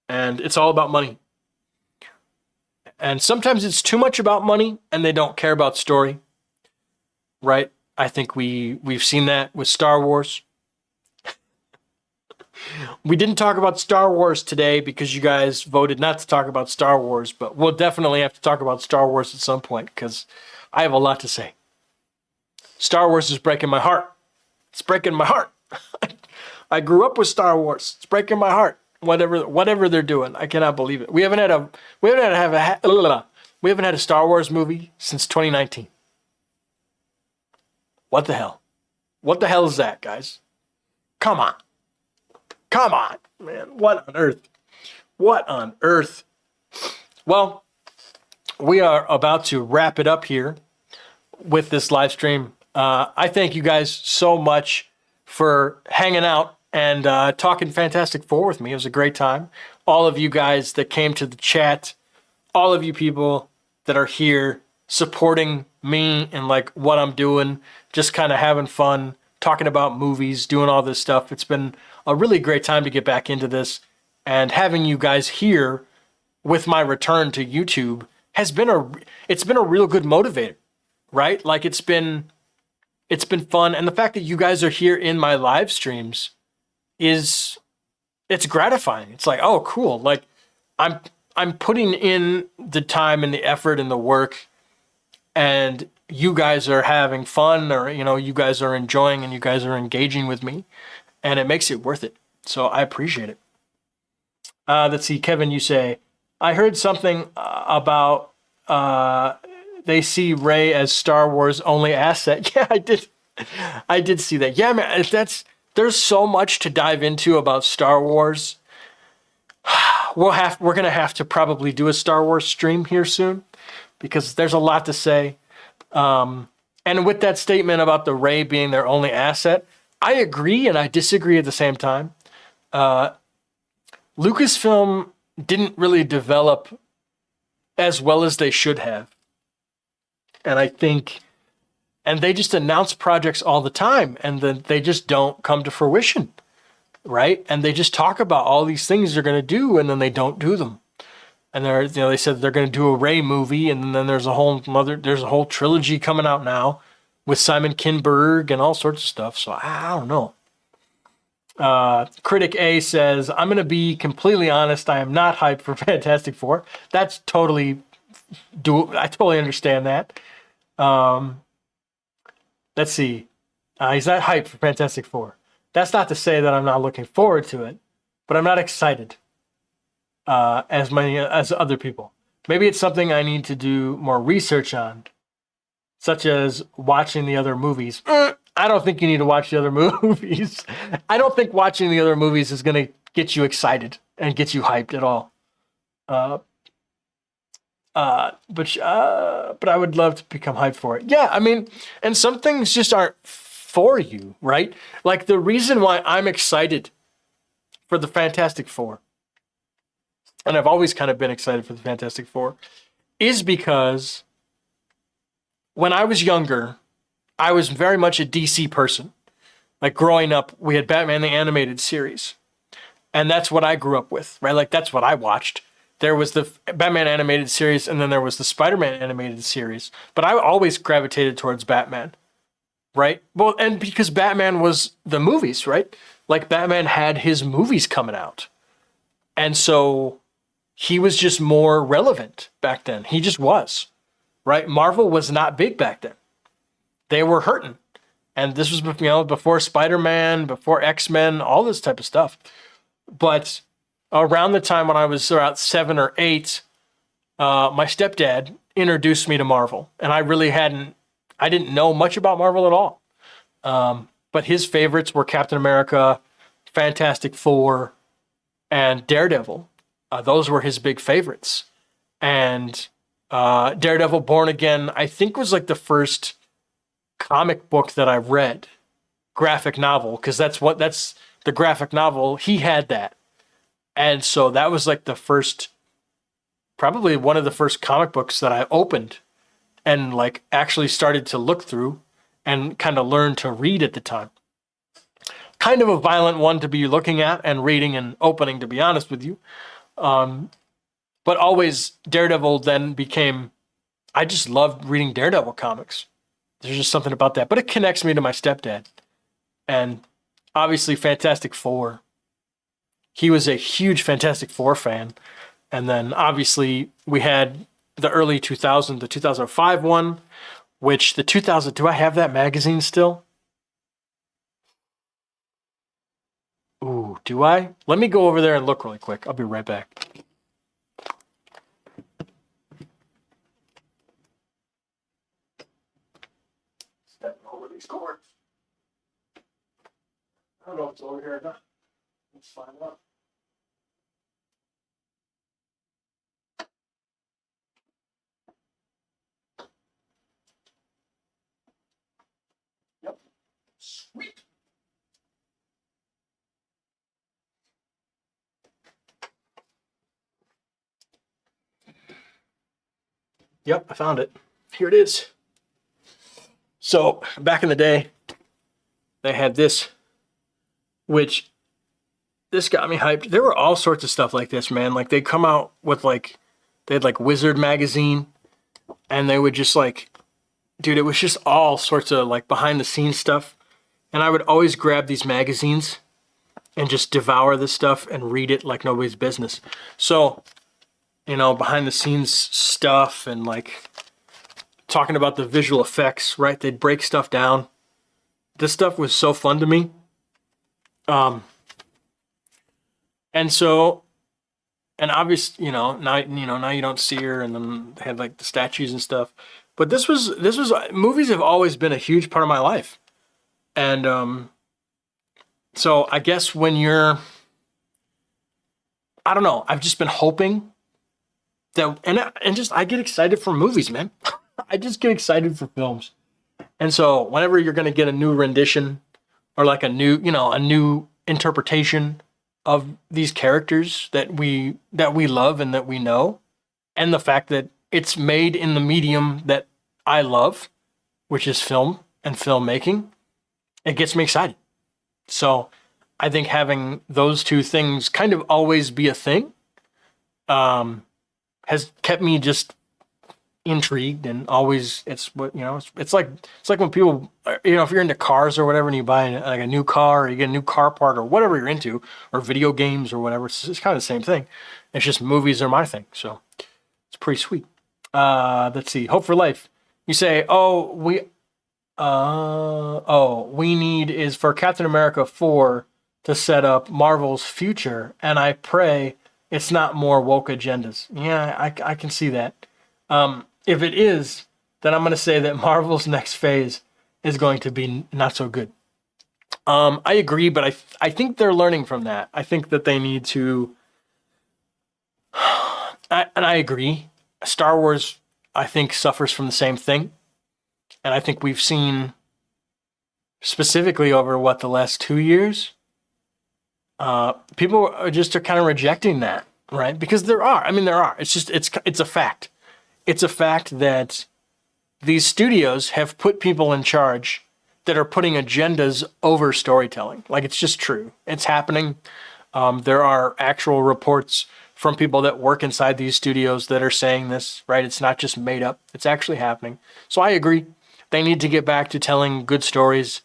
And it's all about money. And sometimes it's too much about money and they don't care about story. Right? I think we've seen that with Star Wars. We didn't talk about Star Wars today because you guys voted not to talk about Star Wars, but we'll definitely have to talk about Star Wars at some point because I have a lot to say. Star Wars is breaking my heart. It's breaking my heart. I grew up with Star Wars. It's breaking my heart. Whatever they're doing, I cannot believe it. We haven't had a Star Wars movie since 2019. What the hell? What the hell is that, guys? Come on, man. What on earth? What on earth? Well, we are about to wrap it up here with this live stream. I thank you guys so much for hanging out and talking Fantastic Four with me. It was a great time. All of you guys that came to the chat, all of you people that are here supporting me and like what I'm doing, just kind of having fun, talking about movies, doing all this stuff. It's been a really great time to get back into this, and having you guys here with my return to YouTube has been it's been a real good motivator, right? Like it's been fun, and the fact that you guys are here in my live streams it's gratifying. It's like, oh, cool. Like I'm putting in the time and the effort and the work, and you guys are having fun, or, you know, you guys are enjoying and you guys are engaging with me, and it makes it worth it. So I appreciate it. Let's see, Kevin, you say, I heard something about they see Rey as Star Wars only asset. Yeah, I did see that. Yeah, man, there's so much to dive into about Star Wars. We're going to have to probably do a Star Wars stream here soon because there's a lot to say. And with that statement about the Rey being their only asset, I agree and I disagree at the same time. Lucasfilm didn't really develop as well as they should have. And I think, and they just announce projects all the time and then they just don't come to fruition, right? And they just talk about all these things they're going to do and then they don't do them. And they said they're going to do a Rey movie, and then there's a whole trilogy coming out now with Simon Kinberg and all sorts of stuff. So I don't know. Critic A says, I'm going to be completely honest. I am not hyped for Fantastic Four. That's totally I totally understand that. Um, let's see. He's not hyped for Fantastic Four. That's not to say that I'm not looking forward to it, but I'm not excited as many as other people. Maybe it's something I need to do more research on, such as watching the other movies. I don't think you need to watch the other movies. I don't think watching the other movies is going to get you excited and get you hyped at all. Uh, but I would love to become hyped for it. Yeah, I mean, and some things just aren't for you, right? Like the reason why I'm excited for the Fantastic Four, and I've always kind of been excited for the Fantastic Four, is because when I was younger, I was very much a DC person. Like growing up, we had Batman the Animated Series, and that's what I grew up with, right? Like that's what I watched. There was the Batman Animated Series, and then there was the Spider-Man Animated Series. But I always gravitated towards Batman, right? Well, and because Batman was the movies, right? Like Batman had his movies coming out. And so he was just more relevant back then. He just was, right? Marvel was not big back then. They were hurting. And this was, before Spider-Man, before X-Men, all this type of stuff. But around the time when I was about 7 or 8, my stepdad introduced me to Marvel. And I didn't know much about Marvel at all. But his favorites were Captain America, Fantastic Four, and Daredevil. Those were his big favorites. And Daredevil Born Again, I think was like the first comic book that I read, graphic novel, because that's the graphic novel. He had that. And so that was like probably one of the first comic books that I opened and like actually started to look through and kind of learn to read at the time. Kind of a violent one to be looking at and reading and opening, to be honest with you. But always Daredevil then became, I just loved reading Daredevil comics. There's just something about that. But it connects me to my stepdad. And obviously Fantastic Four. He was a huge Fantastic Four fan. And then obviously we had the early 2000s, the 2005 one, which the 2000, do I have that magazine still? Ooh, do I? Let me go over there and look really quick. I'll be right back. Stepping over these cords. I don't know if it's over here or not. Let's find out. Yep. Sweet. Yep, I found it. Here it is. So back in the day, they had this, which this got me hyped. There were all sorts of stuff like this, man. Like they come out with they had like Wizard magazine, and they would just dude, it was just all sorts of like behind the scenes stuff. And I would always grab these magazines and just devour this stuff and read it like nobody's business. So, behind the scenes stuff and like talking about the visual effects, right? They'd break stuff down. This stuff was so fun to me. And so, and obviously, now you don't see her, and then they had like the statues and stuff. But this was movies have always been a huge part of my life. And so I guess when I don't know, I've just been hoping that, and just I get excited for movies, man. I just get excited for films. And so whenever you're going to get a new rendition or like a new interpretation of these characters that we love and that we know, and the fact that it's made in the medium that I love, which is film and filmmaking, it gets me excited. So I think having those two things kind of always be a thing has kept me just intrigued, and always it's like when people, if you're into cars or whatever and you buy like a new car or you get a new car part or whatever you're into, or video games or whatever, it's kind of the same thing. It's just movies are my thing, so it's pretty sweet. Let's see. Hope for Life. You say, we need is for Captain America 4 to set up Marvel's future, and I pray it's not more woke agendas. Yeah, I can see that. If it is, then I'm going to say that Marvel's next phase is going to be not so good. I agree, but I think they're learning from that. I think that they need to. And I agree. Star Wars, I think, suffers from the same thing. And I think we've seen, specifically over the last 2 years, people are just kind of rejecting that, right? Because there are. It's just, it's a fact. It's a fact that these studios have put people in charge that are putting agendas over storytelling. Like, it's just true. It's happening. There are actual reports from people that work inside these studios that are saying this, right? It's not just made up. It's actually happening. So I agree. They need to get back to telling good stories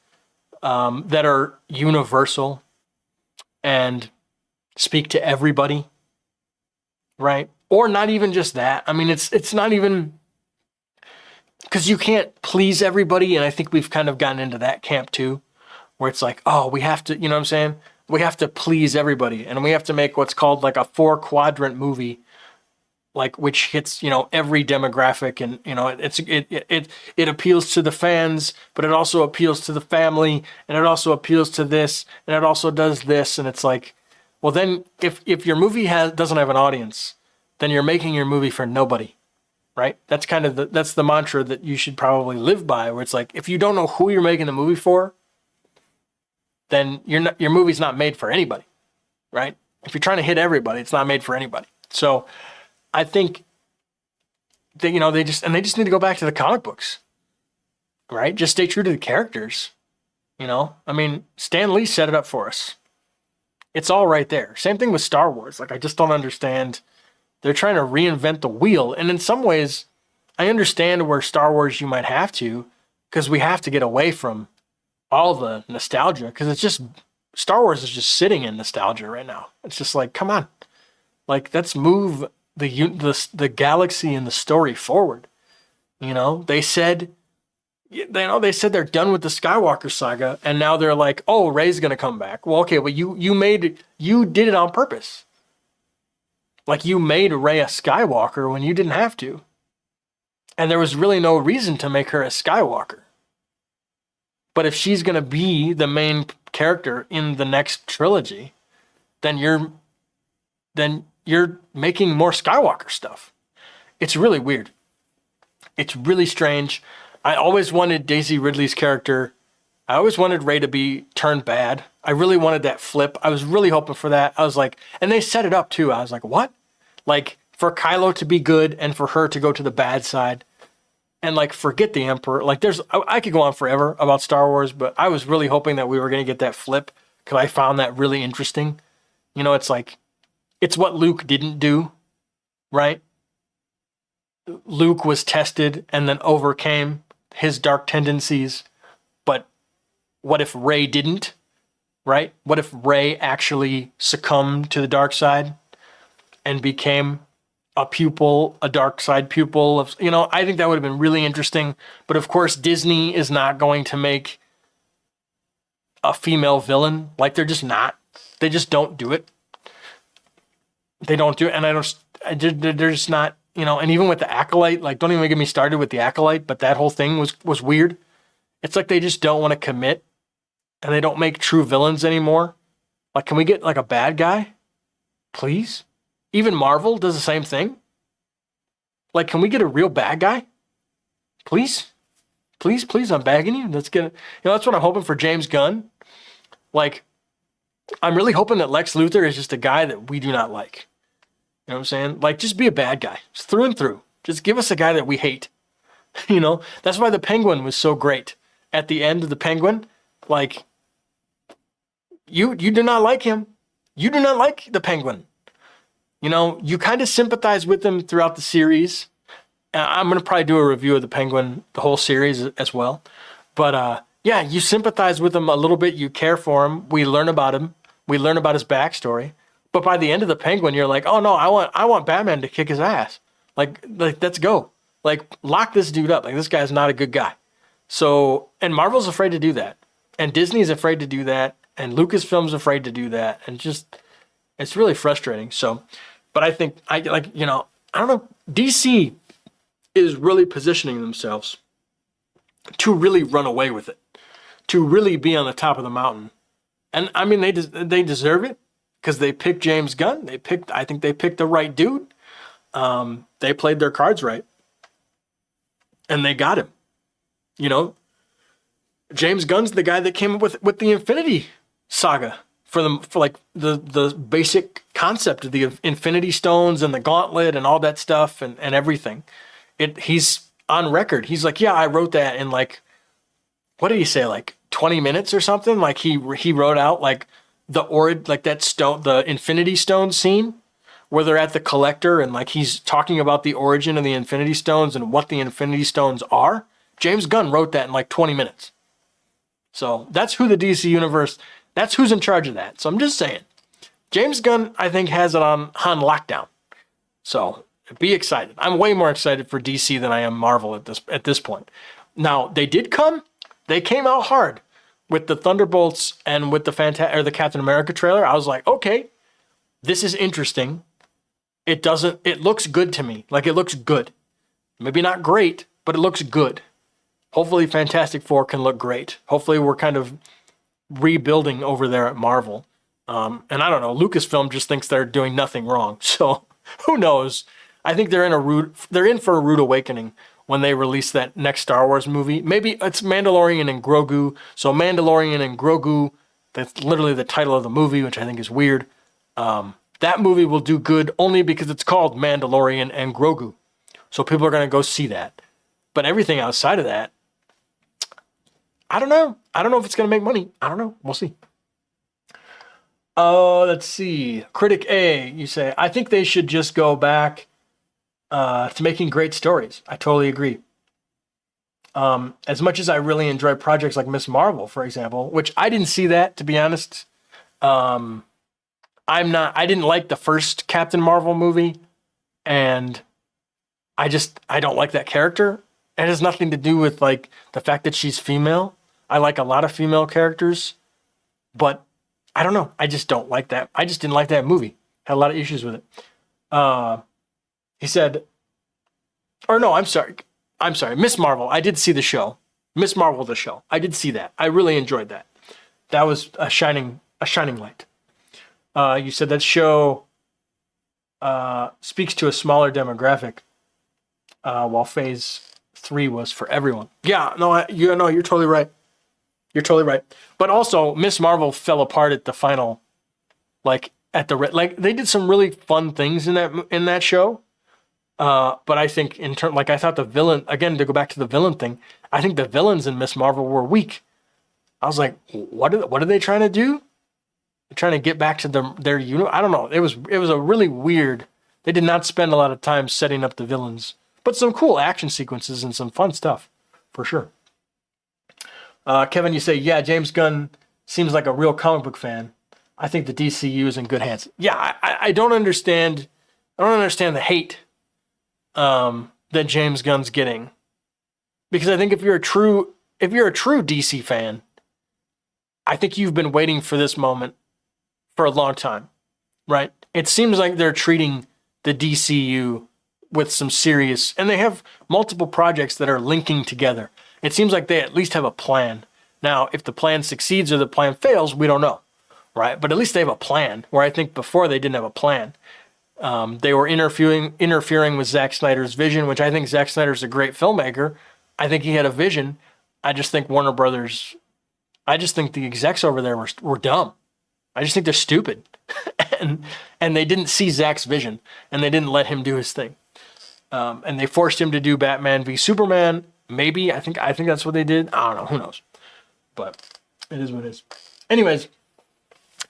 that are universal and speak to everybody, right? Or not even just that. I mean, it's not even, because you can't please everybody, and I think we've kind of gotten into that camp too, where it's like, oh, we have to, you know what I'm saying? We have to please everybody, and we have to make what's called like a 4-quadrant movie, like, which hits, every demographic, and it appeals to the fans, but it also appeals to the family, and it also appeals to this, and it also does this, and it's like, well, then if your movie doesn't have an audience, then you're making your movie for nobody, right? That's kind of that's the mantra that you should probably live by, where it's like, if you don't know who you're making the movie for, then your movie's not made for anybody, right? If you're trying to hit everybody, it's not made for anybody. So I think that, they just need to go back to the comic books, right? Just stay true to the characters. Stan Lee set it up for us. It's all right there. Same thing with Star Wars. Like, I just don't understand. They're trying to reinvent the wheel. And in some ways, I understand where Star Wars you might have to, because we have to get away from all the nostalgia, because it's just, Star Wars is just sitting in nostalgia right now. It's just like, come on, like, let's move the galaxy and the story forward. They said they're done with the Skywalker saga, and now they're like, oh, Rey's gonna come back. Well, okay, well, you did it on purpose. Like, you made Rey a Skywalker when you didn't have to, and there was really no reason to make her a Skywalker. But if she's going to be the main character in the next trilogy, then you're making more Skywalker stuff. It's really weird. It's really strange. I always wanted Daisy Ridley's character. I always wanted Rey to be turned bad. I really wanted that flip. I was really hoping for that. I was like, and they set it up too. I was like, what? Like, for Kylo to be good and for her to go to the bad side. And like, forget the Emperor. Like, I could go on forever about Star Wars, but I was really hoping that we were going to get that flip, because I found that really interesting. It's like, it's what Luke didn't do, right? Luke was tested and then overcame his dark tendencies. But what if Rey didn't, right? What if Rey actually succumbed to the dark side and became a dark side pupil of, I think that would have been really interesting. But of course, Disney is not going to make a female villain. Like, they're just not. They just don't do it. They don't do it. And they're just not, and even with the Acolyte, like, don't even get me started with the Acolyte, but that whole thing was weird. It's like they just don't want to commit, and they don't make true villains anymore. Like, can we get like a bad guy? Please? Even Marvel does the same thing. Like, can we get a real bad guy? Please? Please, I'm begging you. Let's get it. That's what I'm hoping for James Gunn. Like, I'm really hoping that Lex Luthor is just a guy that we do not like. You know what I'm saying? Like, just be a bad guy. Just through and through. Just give us a guy that we hate. That's why the Penguin was so great. At the end of the Penguin, like, you do not like him. You do not like the Penguin. You kind of sympathize with him throughout the series. I'm going to probably do a review of the Penguin, the whole series as well. But yeah, you sympathize with him a little bit. You care for him. We learn about him. We learn about his backstory. But by the end of the Penguin, you're like, oh no, I want Batman to kick his ass. Like let's go. Like, lock this dude up. Like, this guy's not a good guy. So, and Marvel's afraid to do that. And Disney's afraid to do that. And Lucasfilm's afraid to do that. And just, it's really frustrating. So, but I think, I don't know. DC is really positioning themselves to really run away with it. To really be on the top of the mountain. And, I mean, they deserve it. Because they picked James Gunn. I think they picked the right dude. They played their cards right. And they got him. You know, James Gunn's the guy that came up with the Infinity Saga for the basic concept of the Infinity Stones and the Gauntlet and all that stuff and everything. He's on record. He's like, yeah, I wrote that in like, what did he say? Like 20 minutes or something? Like he wrote out like the Infinity Stone scene where they're at the collector and like he's talking about the origin of the Infinity Stones and what the Infinity Stones are. James Gunn wrote that in like 20 minutes. So that's who the DC universe, that's who's in charge of that. So I'm just saying, James Gunn, I think, has it on lockdown. So be excited. I'm way more excited for DC than I am Marvel at this point. Now, they came out hard with the Thunderbolts and with the Captain America trailer. I was like, okay, this is interesting. It looks good to me. Like, it looks good. Maybe not great, but it looks good. Hopefully Fantastic Four can look great. Hopefully we're kind of rebuilding over there at Marvel. And I don't know, Lucasfilm just thinks they're doing nothing wrong. So who knows? I think they're in for a rude awakening when they release that next Star Wars movie. Maybe it's Mandalorian and Grogu. So Mandalorian and Grogu, that's literally the title of the movie, which I think is weird. That movie will do good only because it's called Mandalorian and Grogu. So people are going to go see that. But everything outside of that, I don't know. I don't know if it's going to make money. I don't know. We'll see. Let's see. Critic A, you say, I think they should just go back to making great stories. I totally agree. As much as I really enjoy projects like Miss Marvel, for example, which I didn't see that, to be honest. I didn't like the first Captain Marvel movie, and I don't like that character. It has nothing to do with like the fact that she's female. I like a lot of female characters, but I don't know. I just don't like that. I just didn't like that movie. Had a lot of issues with it. He said, or no, I'm sorry. Miss Marvel. I did see the show. Miss Marvel, the show. I did see that. I really enjoyed that. That was a shining light. You said that show speaks to a smaller demographic, while Phase 3 was for everyone. Yeah, no, you're totally right. You're totally right. But also, Miss Marvel fell apart at the final, like they did some really fun things in that show. But I think I thought the villain, again, to go back to the villain thing, I think the villains in Miss Marvel were weak. I was like, what are they trying to do? They're trying to get back to their unit. I don't know. It was a really weird. They did not spend a lot of time setting up the villains, but some cool action sequences and some fun stuff, for sure. Kevin, you say, yeah, James Gunn seems like a real comic book fan. I think the DCU is in good hands. Yeah, I don't understand. I don't understand the hate that James Gunn's getting, because I think if you're a true DC fan, I think you've been waiting for this moment for a long time, right? It seems like they're treating the DCU with some serious, and they have multiple projects that are linking together. It seems like they at least have a plan. Now, if the plan succeeds or the plan fails, we don't know, right? But at least they have a plan, where I think before they didn't have a plan. They were interfering with Zack Snyder's vision, which I think Zack Snyder's a great filmmaker. I think he had a vision. I just think Warner Brothers, I just think the execs over there were dumb. I just think they're stupid. and they didn't see Zack's vision, and they didn't let him do his thing. And they forced him to do Batman v Superman. Maybe. I think that's what they did. I don't know. Who knows? But it is what it is. Anyways,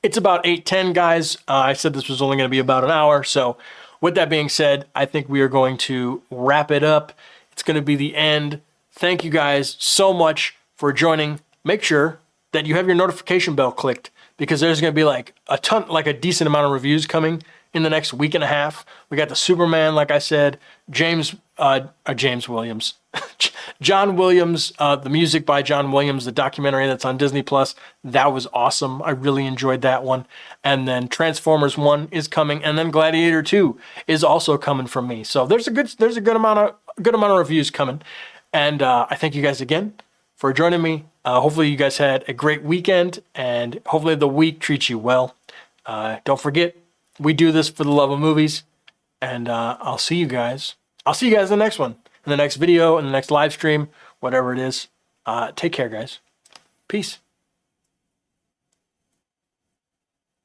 it's about 8:10, guys. I said this was only going to be about an hour. So with that being said, I think we are going to wrap it up. It's going to be the end. Thank you guys so much for joining. Make sure that you have your notification bell clicked, because there's going to be like a decent amount of reviews coming in the next week and a half. We got the Superman, like I said, James James Williams. John Williams, the music by John Williams, the documentary that's on Disney Plus, that was awesome. I really enjoyed that one. And then Transformers 1 is coming, and then Gladiator 2 is also coming from me. So there's a good amount of reviews coming. And I thank you guys again for joining me. Hopefully you guys had a great weekend, and hopefully the week treats you well. Don't forget, we do this for the love of movies, and I'll see you guys in the next one, in the next video, in the next live stream, whatever it is. Take care, guys. Peace.